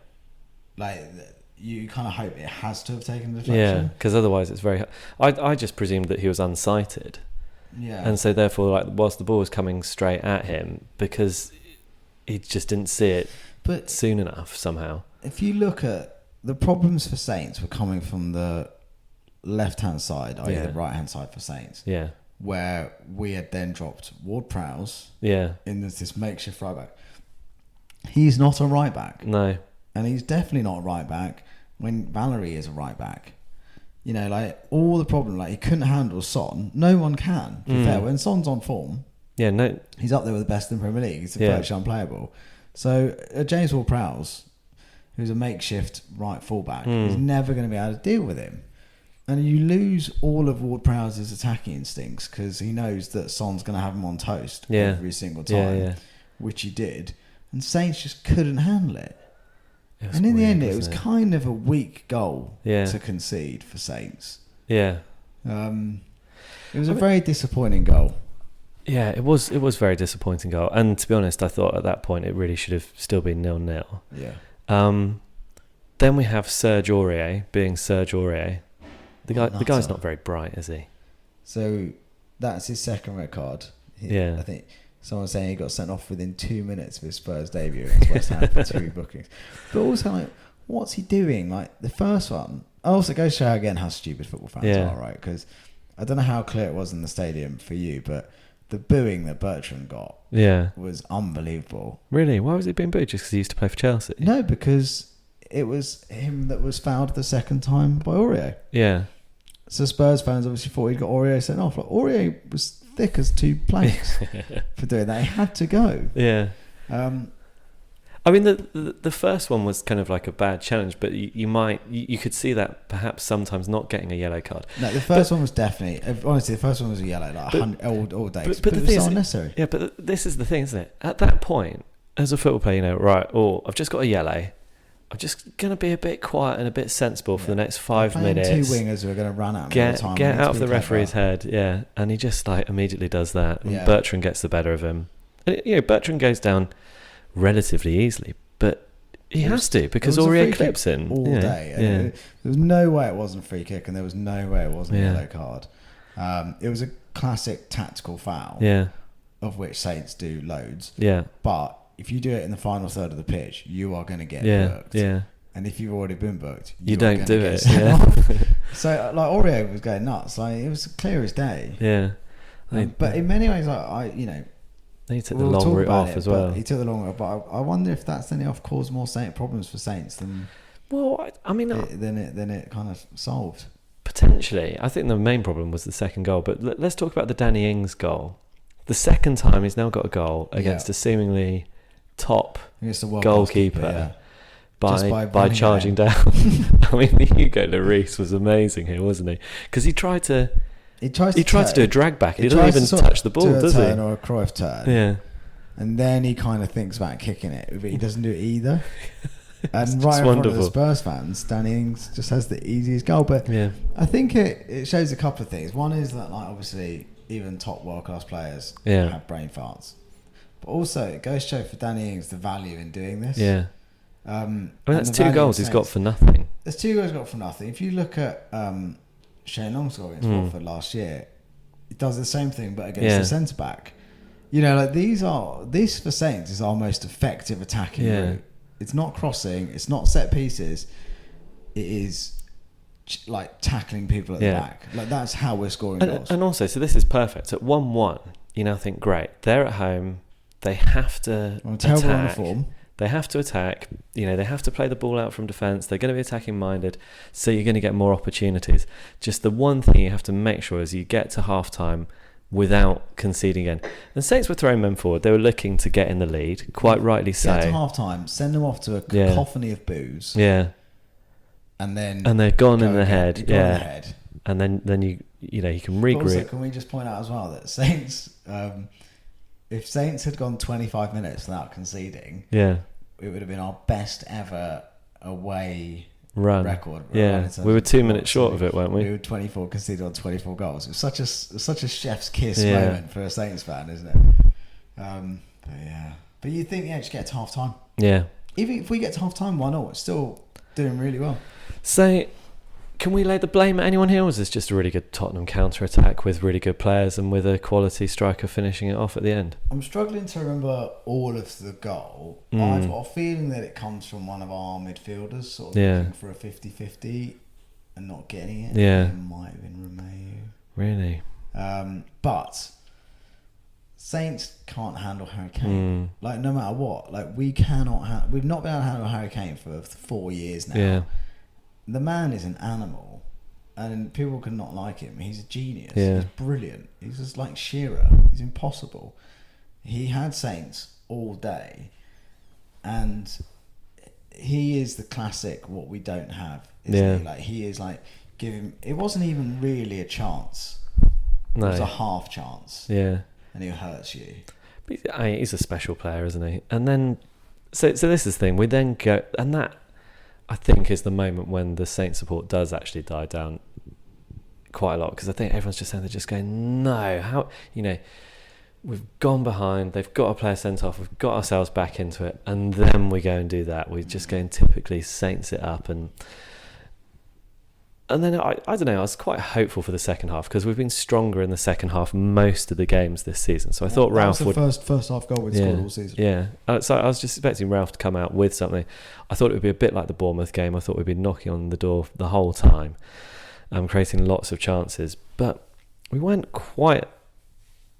You kind of hope it has to have taken a deflection. Yeah, because otherwise it's very... I just presumed that he was unsighted. Yeah. And so therefore, whilst the ball was coming straight at him, because he just didn't see it soon enough somehow. If you look at... The problems for Saints were coming from the left-hand side, i.e. the right-hand side for Saints. Yeah. Where we had then dropped Ward-Prowse in this makeshift right back. He's not a right back. No. And he's definitely not a right back when Valerie is a right back. All the problem, he couldn't handle Son. No one can, to be fair. When Son's on form, he's up there with the best in the Premier League. He's virtually unplayable. So James Ward-Prowse, who's a makeshift right fullback, is never going to be able to deal with him. And you lose all of Ward-Prowse's attacking instincts because he knows that Son's going to have him on toast every single time, which he did. And Saints just couldn't handle it. And in the end, it was kind of a weak goal to concede for Saints. Yeah. It was a very disappointing goal. Yeah, it was very disappointing goal. And to be honest, I thought at that point it really should have still been 0-0. Yeah. Then we have Serge Aurier being Serge Aurier. The guy's not very bright, is he? So that's his second red card. I think someone's saying he got sent off within 2 minutes of his Spurs debut against West Ham for 2 bookings. But also, what's he doing? The first one, also goes to show again how stupid football fans are, right? Because I don't know how clear it was in the stadium for you, but the booing that Bertrand got was unbelievable. Really? Why was he being booed? Just because he used to play for Chelsea? No, because it was him that was fouled the second time by Aurier. Yeah. So Spurs fans obviously thought he'd got Aurier sent off. Aurier was thick as 2 planks for doing that. He had to go. Yeah. The first one was kind of like a bad challenge, but you could see that perhaps sometimes not getting a yellow card. No, the first one was definitely, honestly, the first one was a yellow, all day. But it was so unnecessary. Yeah, but this is the thing, isn't it? At that point, as a football player, right, I've just got a yellow. I'm just going to be a bit quiet and a bit sensible for the next 5 minutes. Two wingers who are going to run at me all the time. Get out of the referee's head, yeah. And he just like immediately does that. And Bertrand gets the better of him. And, Bertrand goes down relatively easily, but he has to because Aurier clips in all day. And there was no way it wasn't a free kick, and there was no way it wasn't a yellow card. It was a classic tactical foul, of which Saints do loads. Yeah, but if you do it in the final third of the pitch, you are going to get booked. Yeah. And if you've already been booked, you don't do it. Yeah. So like Aurier was going nuts. Like it was clear as day. Yeah. But in many ways, he took the long route off as well. He took the long route, but I wonder if that's then off caused more problems for Saints than. Well, I mean, then it kind of solved. Potentially, I think the main problem was the second goal. But let's talk about the Danny Ings goal. The second time he's now got a goal against a seemingly top goalkeeper by charging down. I mean, Hugo Lloris was amazing here, wasn't he? Because he tried to do a drag back. He doesn't even touch the ball, does he? Or a Cruyff turn. Yeah. And then he kind of thinks about kicking it, but he doesn't do it either. And right in front of the Spurs fans, Danny Ings just has the easiest goal. But I think it shows a couple of things. One is that, like, obviously, even top world-class players have brain farts. But also, it goes to show for Danny Ings the value in doing this. Yeah. I mean, that's 2 goals he's got for nothing. There's 2 goals he's got for nothing. If you look at Shane Long's goal against Watford last year, it does the same thing, but against the centre-back. Like this for Saints is our most effective attacking route. It's not crossing, it's not set pieces. It is like tackling people at the back. Like that's how we're scoring goals. And also, so this is perfect. At 1-1, you now think, great, they're at home. They have to attack. They have to attack. They have to play the ball out from defence. They're going to be attacking minded, so you're going to get more opportunities. Just the one thing you have to make sure is you get to half time without conceding again. And Saints were throwing men forward. They were looking to get in the lead, quite rightly so. Get to half time, send them off to a cacophony of boos. Yeah. And they're gone in the head. Yeah. And then you can regroup. Also, can we just point out as well that Saints, if Saints had gone 25 minutes without conceding, it would have been our best ever away record. Yeah, we were 2 minutes short of it, weren't we? We were 24 conceded on 24 goals. It was such a chef's kiss moment for a Saints fan, isn't it? But you think just get to half time. Yeah. Even if we get to half time 1-0, it's still doing really well. So, can we lay the blame at anyone here, or was this just a really good Tottenham counter-attack with really good players and with a quality striker finishing it off at the end? I'm struggling to remember all of the goal. I've got a feeling that it comes from one of our midfielders sort of looking for a 50-50 and not getting it. Yeah. It might have been Romeu. Really? But Saints can't handle Harry Kane. Like, no matter what. Like, we've not been able to handle Harry Kane for 4 years now. Yeah. The man is an animal, and people can not like him. He's a genius. Yeah. He's brilliant. He's just like Shearer. He's impossible. He had Saints all day, and he is the classic what we don't have, isn't he? Like, he is like, it wasn't even really a chance. No. It was a half chance. Yeah. And he hurts you. But he's a special player, isn't he? And then, so this is the thing. We then go, and that, I think, is the moment when the Saints support does actually die down quite a lot, because I think everyone's just saying, they're just going, no, how, we've gone behind, they've got a player sent off, we've got ourselves back into it, and then we go and do that. We just go and typically Saints it up, and then I don't know, I was quite hopeful for the second half, because we've been stronger in the second half most of the games this season. So I thought Ralph would... That was the first half goal we'd scored all season. Yeah. So I was just expecting Ralph to come out with something. I thought it would be a bit like the Bournemouth game. I thought we'd be knocking on the door the whole time, creating lots of chances. But we weren't quite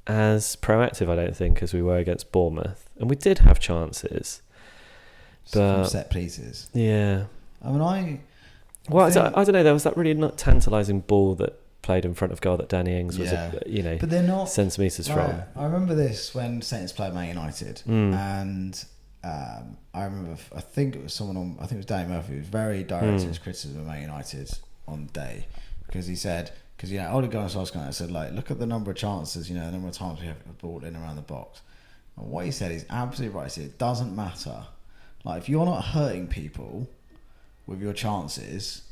as proactive, I don't think, as we were against Bournemouth. And we did have chances. But set pieces. Yeah. I mean, I don't know. There was that really not tantalising ball that played in front of goal that Danny Ings was, but they're not centimetres from. I remember this when Saints played Man United, and I remember, I think it was Danny Murphy, who was very direct in his criticism of Man United on the day, because he said, Ole Gunnar Solskjaer said, like, look at the number of chances, the number of times we have the ball in around the box. And what he said is absolutely right. He said, it doesn't matter. Like, if you're not hurting people, with your chances,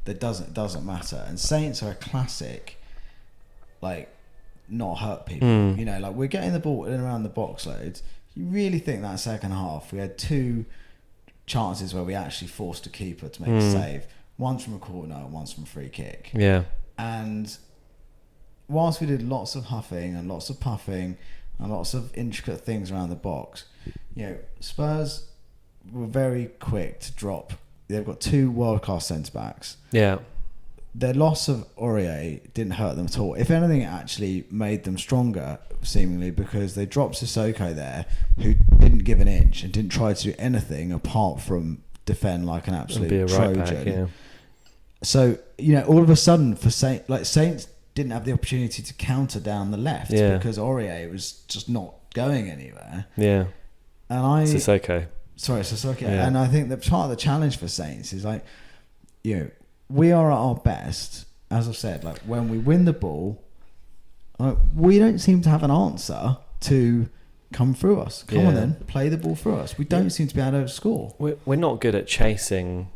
that doesn't matter. And Saints are a classic, like, not hurt people. You know, like, we're getting the ball in and around the box loads. You really think that second half we had 2 chances where we actually forced a keeper to make a save. One's from a corner, one's from a free kick. Yeah. And whilst we did lots of huffing and lots of puffing and lots of intricate things around the box, you know, Spurs were very quick to drop. They've got 2 world-class centre-backs. Yeah. Their loss of Aurier didn't hurt them at all. If anything, it actually made them stronger, seemingly, because they dropped Sissoko there, who didn't give an inch and didn't try to do anything apart from defend like an absolute be a Trojan. right back, yeah. So, you know, all of a sudden, for Saints didn't have the opportunity to counter down the left because Aurier was just not going anywhere. Yeah. And Sissoko. Yeah. And I think that part of the challenge for Saints is, like, you know, we are at our best, as I've said, like, when we win the ball, we don't seem to have an answer to come through us. Come on then, play the ball through us. We don't seem to be able to score. We're not good at chasing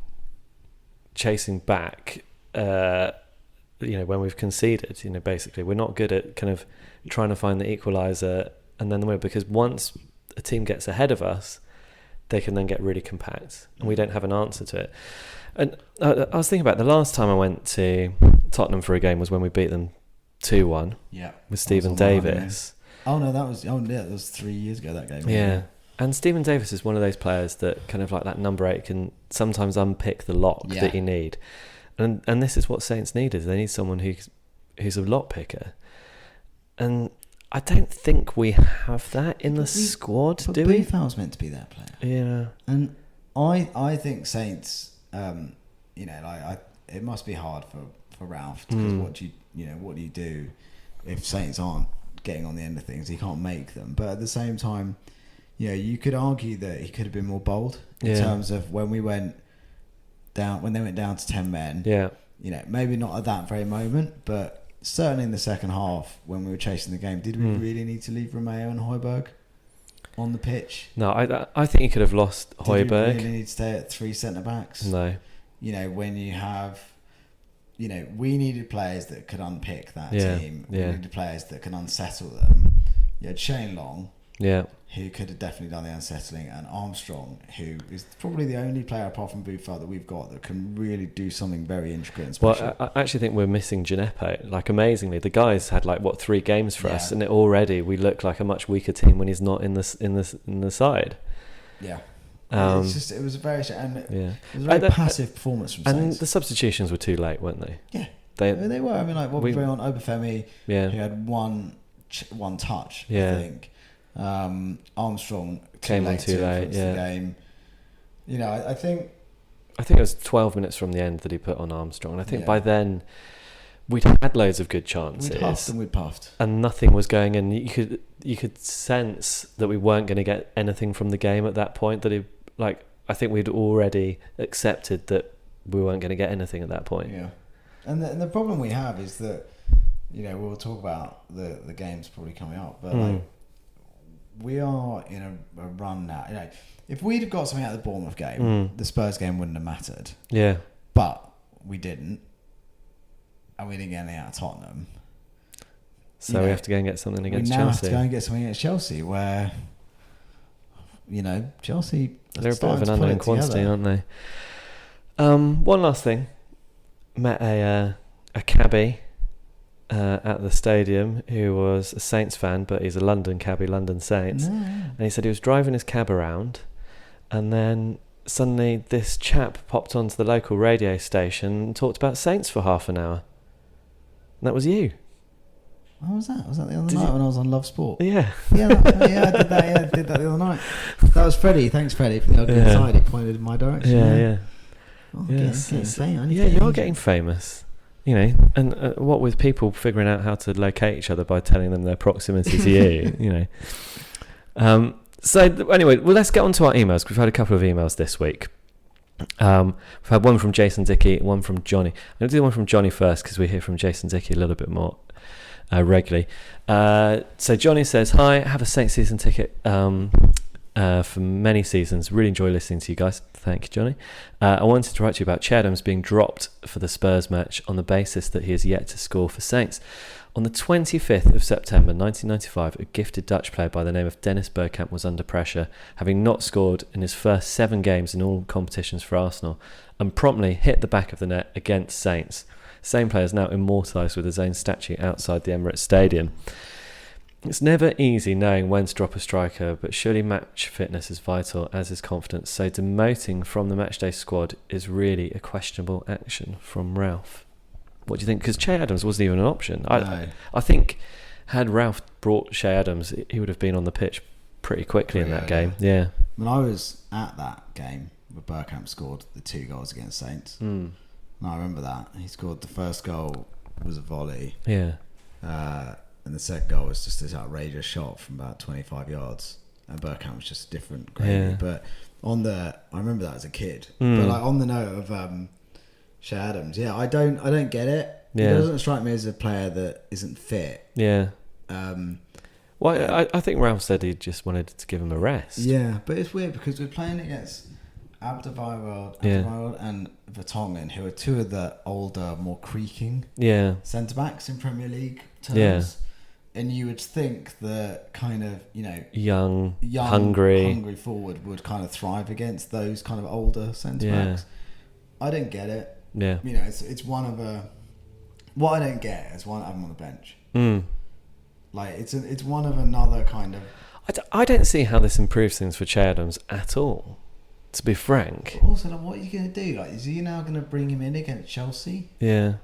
back, you know, when we've conceded, you know, basically. We're not good at kind of trying to find the equaliser and then the win, because once a team gets ahead of us, they can then get really compact, and we don't have an answer to it. And I was thinking about the last time I went to Tottenham for a game was when we beat them 2-1 with Stephen Davis. That was 3 years ago, that game. Yeah. And Stephen Davis is one of those players that kind of like that number 8 can sometimes unpick the lock that you need. And this is what Saints need, is they need someone who's a lock picker. And I don't think we have that in the squad, do we? Boufal's meant to be that player. Yeah. And I think Saints, you know, like, it must be hard for Ralph, because what do you do if Saints aren't getting on the end of things? He can't make them. But at the same time, you know, you could argue that he could have been more bold in terms of when they went down to 10 men. Yeah. You know, maybe not at that very moment, but certainly in the second half when we were chasing the game, did we really need to leave Romeo and Højbjerg on the pitch? No, I think you could have lost Højbjerg. Did we really need to stay at 3 centre backs? No. You know, when you have, you know, we needed players that could unpick that team. We needed players that could unsettle them. You had Shane Long, who could have definitely done the unsettling, and Armstrong, who is probably the only player apart from Boufal that we've got that can really do something very intricate and special. Well, I actually think we're missing Gineppo. Like, amazingly, the guy's had 3 games for us, and already we look like a much weaker team when he's not in the side. Yeah. It was a very passive performance from Saints. And the substitutions were too late, weren't they? Yeah, they were. I mean, like, we on Obafemi, who had one touch, I think. Armstrong came on too late. The game. You know, I think it was 12 minutes from the end that he put on Armstrong, and I think by then we'd had loads of good chances. We'd huffed and we'd puffed, and nothing was going in. You could sense that we weren't going to get anything from the game at that point. I think we'd already accepted that we weren't going to get anything at that point. Yeah, and the problem we have is that, you know, we'll talk about the games probably coming up, but like, we are in a run now. You know, if we'd have got something out of the Bournemouth game, the Spurs game wouldn't have mattered. Yeah, but we didn't, and we didn't get anything out of Tottenham. So we have to go and get something against Chelsea. We now have to go and get something against Chelsea, where, you know, Chelsea, they're a bit of an unknown quantity, aren't they? One last thing. Met a cabbie at the stadium who was a Saints fan, but he's a London cabbie, London Saints. No. And he said he was driving his cab around, and then suddenly this chap popped onto the local radio station and talked about Saints for half an hour. And that was you. What was that? Was that the other night when I was on Love Sport? Yeah. I did that. Yeah, I did that the other night. That was Freddie. Thanks, Freddie, for the ugly inside. He pointed in my direction. Yeah. Oh, yes, getting famous. You're getting famous. You know, and what with people figuring out how to locate each other by telling them their proximity to you, you know. So anyway, well, let's get on to our emails. We've had a couple of emails this week. We've had one from Jason Dickey, one from Johnny. I'm going to do the one from Johnny first because we hear from Jason Dickey a little bit more regularly. So Johnny says, hi, I have a Saints season ticket for many seasons. Really enjoy listening to you guys. Thank you, Johnny. I wanted to write to you about Che Adams being dropped for the Spurs match on the basis that he has yet to score for Saints. On the 25th of September 1995, a gifted Dutch player by the name of Dennis Bergkamp was under pressure, having not scored in his first 7 games in all competitions for Arsenal, and promptly hit the back of the net against Saints. Same player is now immortalised with his own statue outside the Emirates Stadium. It's never easy knowing when to drop a striker, but surely match fitness is vital, as is confidence, so demoting from the matchday squad is really a questionable action from Ralph. What do you think? Because Che Adams wasn't even an option. I think had Ralph brought Che Adams, he would have been on the pitch pretty quickly in that game. Yeah. When I was at that game where Bergkamp scored the 2 goals against Saints, and I remember that. He scored the first goal was a volley. Yeah. And the second goal was just this outrageous shot from about 25 yards. And Bergkamp was just different gravy. Yeah. But I remember that as a kid. But like on the note of Che Adams, I don't get it. Yeah. He doesn't strike me as a player that isn't fit. Yeah. I think Ralph said he just wanted to give him a rest. Yeah, but it's weird because we're playing against Abderweireld and Vertonghen, who are 2 of the older, more creaking centre-backs in Premier League terms. Yeah. And you would think that kind of, young hungry forward would kind of thrive against those kind of older centre-backs. Yeah. I don't get it. Yeah. It's one of a... What I don't get is one of them on the bench. Like, it's one of another kind of... I don't see how this improves things for Che Adams at all, to be frank. But also, like, what are you going to do? Like, is he now going to bring him in against Chelsea? Yeah.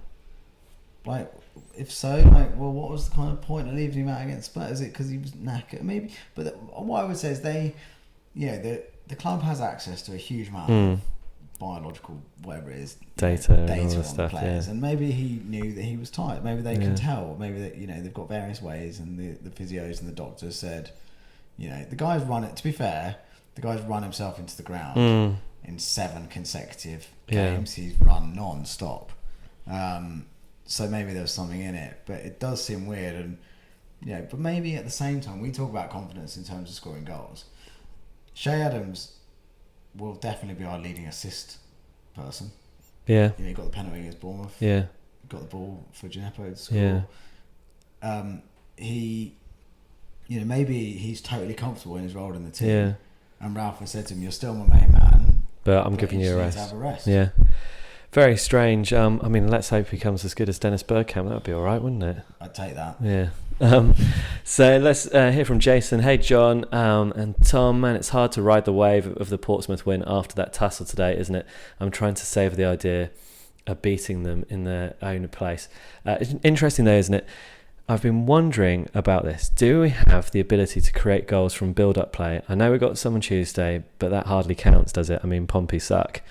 Like, if so, like, well, what was the kind of point of leaving him out against Spurs? Is it because he was knackered? Maybe. But what I would say is the club has access to a huge amount of biological, whatever it is, data and all on that stuff, the players. yeah. And maybe he knew that he was tired. Maybe they can tell. Maybe that they've got various ways, and the physios and the doctors said, the guy's run it. To be fair, the guy's run himself into the ground in 7 consecutive games. He's run non-stop. So maybe there was something in it, but it does seem weird. And but maybe at the same time, we talk about confidence in terms of scoring goals. Che Adams will definitely be our leading assist person. Yeah. He got the penalty against Bournemouth. Yeah. Got the ball for Gineppo to score. Yeah. He, maybe he's totally comfortable in his role in the team. Yeah. And Ralph has said to him, "You're still my main man, but I'm giving you a rest." To have a rest. Yeah. Very strange. Let's hope he comes as good as Dennis Bergkamp. That would be all right, wouldn't it? I'd take that. Yeah. So let's hear from Jason. Hey, John and Tom. Man, it's hard to ride the wave of the Portsmouth win after that tussle today, isn't it? I'm trying to savour the idea of beating them in their own place. It's interesting, though, isn't it? I've been wondering about this. Do we have the ability to create goals from build-up play? I know we got some on Tuesday, but that hardly counts, does it? I mean, Pompey suck.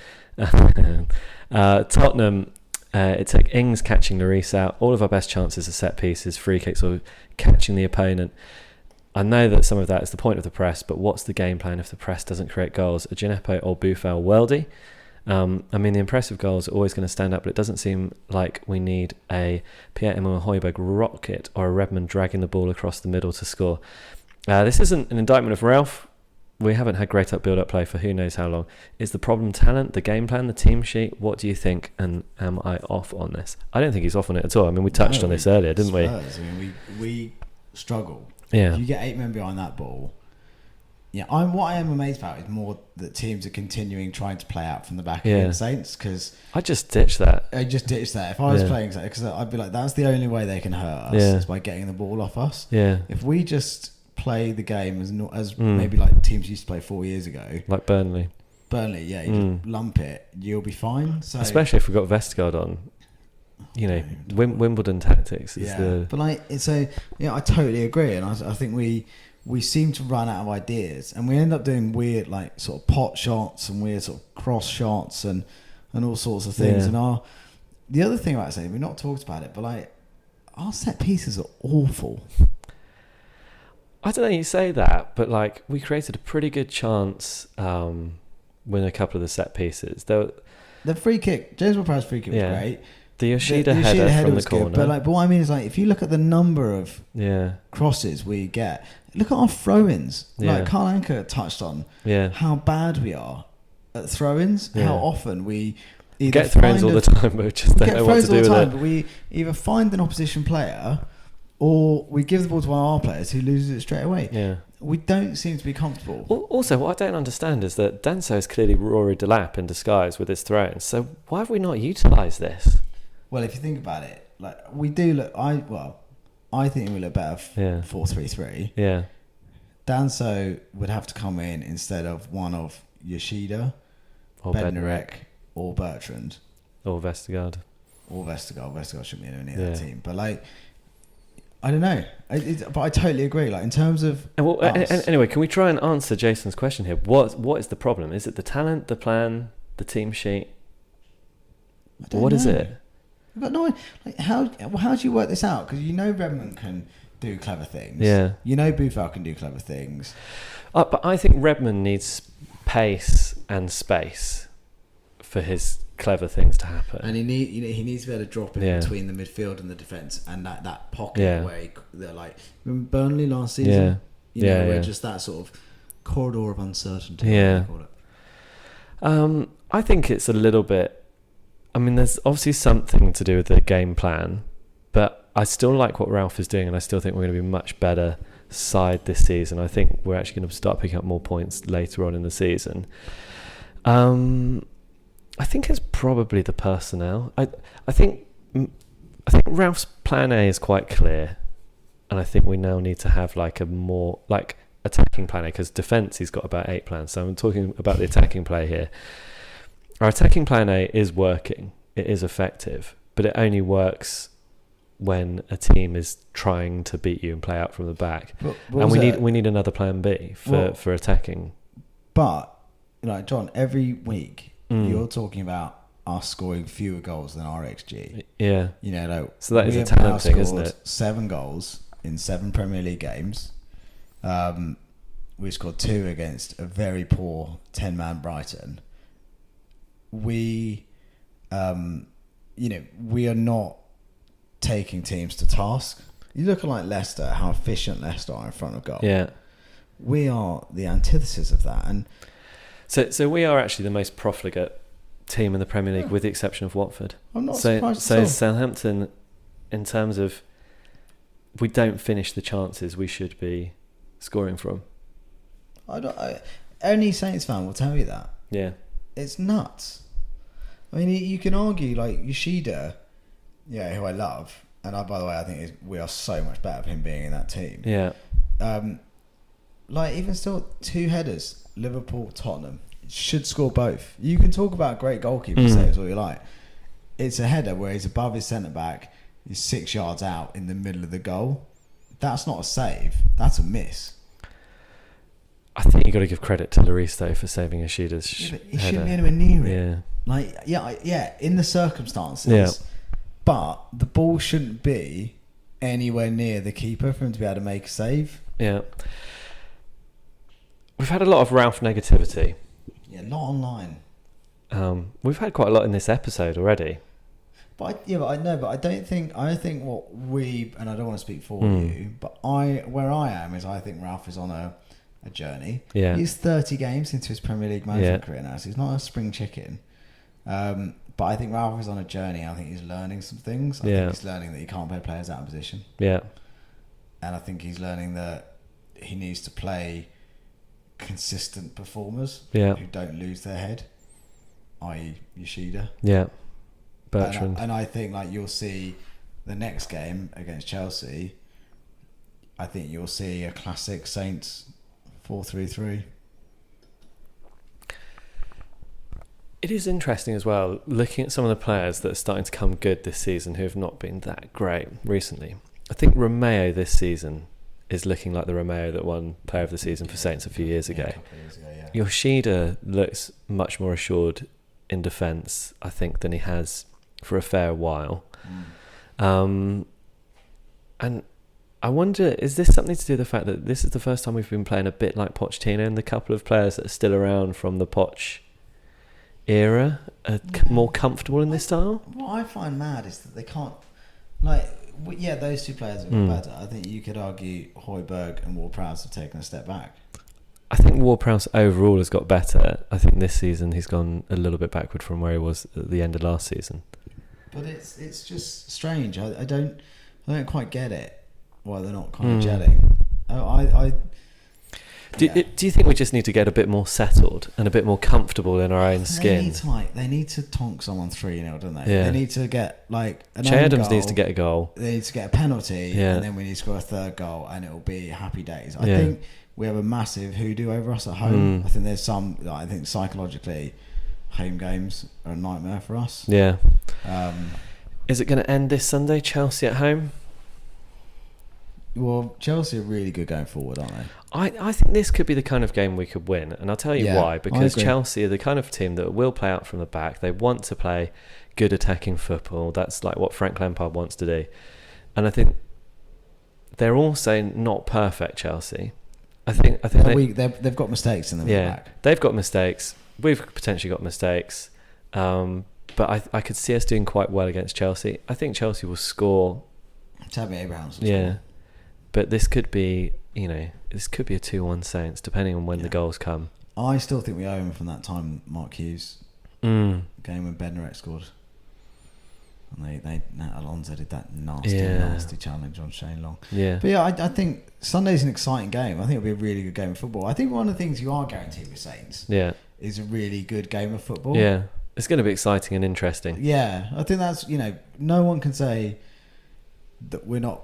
Tottenham, it took Ings catching Lloris out. All of our best chances are set pieces, free kicks, or catching the opponent. I know that some of that is the point of the press, but what's the game plan if the press doesn't create goals? A Gineppo or Buffal worldy? The impressive goals are always going to stand up, but it doesn't seem like we need a Pierre-Emile Højbjerg rocket or a Redmond dragging the ball across the middle to score. This isn't an indictment of Ralph. We haven't had great build-up play for who knows how long. Is the problem talent, the game plan, the team sheet? What do you think? And am I off on this? I don't think he's off on it at all. I mean, we touched on this earlier, didn't we? Spurs, we struggle. Yeah. If you get 8 men behind that ball. Yeah, what I am amazed about is more that teams are continuing trying to play out from the back against Saints, because I just ditched that. If I was playing Saints, because I'd be like, that's the only way they can hurt us is by getting the ball off us. Yeah. If we just play the game as maybe like teams used to play 4 years ago, like Burnley, you just lump it, you'll be fine. So, especially if we've got Vestergaard on. Wimbledon tactics is But I totally agree, and I think we seem to run out of ideas, and we end up doing weird sort of pot shots and weird sort of cross shots and all sorts of things. And the other thing about saying, we've not talked about it, but our set pieces are awful. I don't know, you say that, but we created a pretty good chance with a couple of the set pieces. The free kick, James Ward-Prowse's free kick was great, The Yoshida header from the corner. Good, but what I mean is if you look at the number of yeah crosses we get, look at our throw-ins. Yeah. Like Carl Anker touched on yeah how bad we are at throw-ins. Yeah. How often we either get throw-ins all the time, but just don't know what to do with it. But we either find an opposition player, or we give the ball to one of our players who loses it straight away. Yeah. We don't seem to be comfortable. Also, what I don't understand is that Danso is clearly Rory Delap in disguise with his throw-ins. So why have we not utilised this? Well, if you think about it, we do look. I think we look better. 4-3-3. Yeah. Danso would have to come in instead of one of Yoshida, Or Bednarek, or Bertrand, or Vestergaard. Vestergaard shouldn't be in any of that team. But I don't know. But I totally agree. In terms of anyway, can we try and answer Jason's question here? What is the problem? Is it the talent, the plan, the team sheet? What is it? But no, how do you work this out? Because Redmond can do clever things. Yeah. Boufal can do clever things. But I think Redmond needs pace and space for his clever things to happen. And he needs to be able to drop it between the midfield and the defence, and that pocket where they're remember Burnley last season? Where just that sort of corridor of uncertainty. Yeah. I think it's a little bit. I mean, there's obviously something to do with the game plan, but I still like what Ralph is doing, and I still think we're going to be much better side this season. I think we're actually going to start picking up more points later on in the season. I think it's probably the personnel. I think Ralph's plan A is quite clear, and I think we now need to have a more attacking plan A, because defence he's got about 8 plans. So I'm talking about the attacking play here. Our attacking plan A is working. It is effective, but it only works when a team is trying to beat you and play out from the back. And we need another plan B for attacking. But John, every week you're talking about us scoring fewer goals than our XG. Yeah. So that is a talent thing, isn't it? 7 goals in 7 Premier League games. We scored 2 against a very poor 10-man Brighton. We are not taking teams to task. You look at Leicester, how efficient Leicester are in front of goal. Yeah. We are the antithesis of that. And so we are actually the most profligate team in the Premier League, with the exception of Watford. I'm not surprised at all. Southampton, in terms of, we don't finish the chances we should be scoring from. Any Saints fan will tell you that. Yeah. It's nuts. I mean, you can argue Yoshida, who I love, and by the way, I think we are so much better for him being in that team. Yeah. Even still, 2 headers, Liverpool, Tottenham, should score both. You can talk about great goalkeepers, say it's all you like. It's a header where he's above his centre back, he's 6 yards out in the middle of the goal. That's not a save. That's a miss. I think you got to give credit to Lloris though for saving Yoshida's header. He shouldn't be anywhere near it. Yeah. In the circumstances. Yeah. But the ball shouldn't be anywhere near the keeper for him to be able to make a save. Yeah. We've had a lot of Ralph negativity. Yeah, not online. We've had quite a lot in this episode already. But I don't think what we, and I don't want to speak for you, but where I am is I think Ralph is on a journey. Yeah. He's 30 games into his Premier League management career now, so he's not a spring chicken. But I think Ralph is on a journey. I think he's learning some things. I think he's learning that he can't play players out of position. Yeah. And I think he's learning that he needs to play consistent performers who don't lose their head, i.e. Yoshida. Yeah. Bertrand. And I think you'll see the next game against Chelsea, I think you'll see a classic Saints 4-3-3. It is interesting as well, looking at some of the players that are starting to come good this season who have not been that great recently. I think Romeo this season is looking like the Romeo that won Player of the Season for Saints a few years ago. Yoshida looks much more assured in defence, I think, than he has for a fair while. And I wonder, is this something to do with the fact that this is the first time we've been playing a bit like Pochettino, and the couple of players that are still around from the Poch era are more comfortable in this style. What I find mad is that they can't, like, those two players have got better. I think you could argue Højbjerg and Ward-Prowse have taken a step back. I think Ward-Prowse overall has got better. I think this season he's gone a little bit backward from where he was at the end of last season. But it's just strange. I don't quite get it why they're not kind of gelling. Do you think we just need to get a bit more settled and a bit more comfortable in our own skin? They need to tonk someone 3-0, don't they? Yeah. They need to get like an Che own Adams goal. needs to get a goal. They need to get a penalty, Yeah. and then we need to score a third goal, and it'll be happy days. I Yeah. think we have a massive hoodoo over us at home. I think there's some. I think psychologically, home games are a nightmare for us. Yeah. Is it going to end this Sunday? Chelsea at home? Well, Chelsea are really good going forward, aren't they? I think this could be the kind of game we could win, and I'll tell you why. Because Chelsea are the kind of team that will play out from the back. They want to play good attacking football. That's like what Frank Lampard wants to do. And I think they're also not perfect, Chelsea. I think they've got mistakes in them. Yeah, at the back. they've got mistakes. We've potentially got mistakes. But I could see us doing quite well against Chelsea. I think Chelsea will score. Tammy Abrahams. Yeah. But this could be, a 2-1 Saints, depending on when the goals come. I still think we owe him from that time Mark Hughes game when Bednarek scored. And Alonso did that nasty challenge on Shane Long. Yeah. But I think Sunday's an exciting game. I think it'll be a really good game of football. I think one of the things you are guaranteed with Saints is a really good game of football. Yeah. It's going to be exciting and interesting. Yeah. I think that's, no one can say that we're not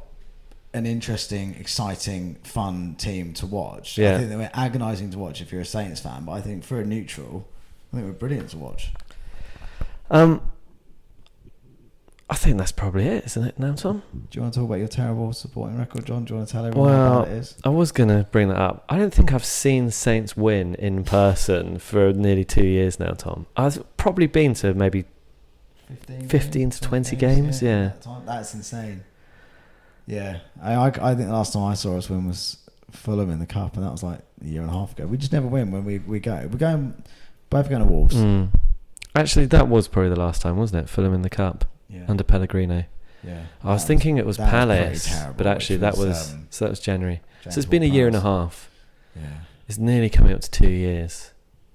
an interesting, exciting, fun team to watch. Yeah. I think that we're agonising to watch if you're a Saints fan, but I think for a neutral, I think we're brilliant to watch. I think that's probably it, isn't it now, Tom? Do you want to talk about your terrible supporting record, John? Do you want to tell everyone how bad it is? I was going to bring that up. I don't think I've seen Saints win in person for nearly 2 years now, Tom. I've probably been to maybe 15 to 20 games. Yeah. That's insane. Yeah. I think the last time I saw us win was Fulham in the Cup, and that was like a year and a half ago. We just never win when we go. Both going to Wolves. Actually, that was probably the last time, wasn't it? Fulham in the Cup. Yeah. Under Pellegrino. Yeah. I was thinking it was Palace, terrible, but actually that was January. So it's been a year and a half. Yeah. It's nearly coming up to 2 years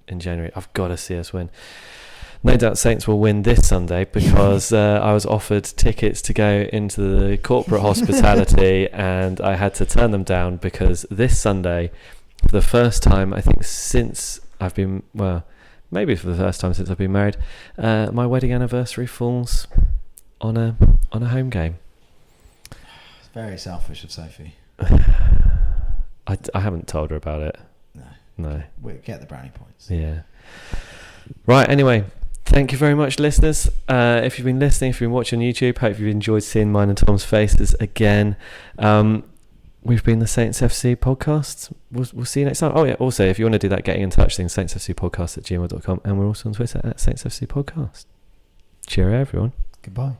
in January. I've got to see us win. No doubt Saints will win this Sunday because I was offered tickets to go into the corporate hospitality and I had to turn them down because this Sunday, for the first time I think since I've been, maybe for the first time since I've been married, my wedding anniversary falls on a home game. It's very selfish of Sophie. I haven't told her about it. No. We'll get the brownie points. Yeah. Right, anyway, thank you very much, listeners. If you've been listening, if you've been watching YouTube, hope you've enjoyed seeing mine and Tom's faces again. We've been the Saints FC podcast. We'll see you next time. Oh, yeah, also, if you want to do that getting in touch thing, saintsfcpodcast@gmail.com, and we're also on Twitter @saintsfcpodcast. Cheerio, everyone. Goodbye.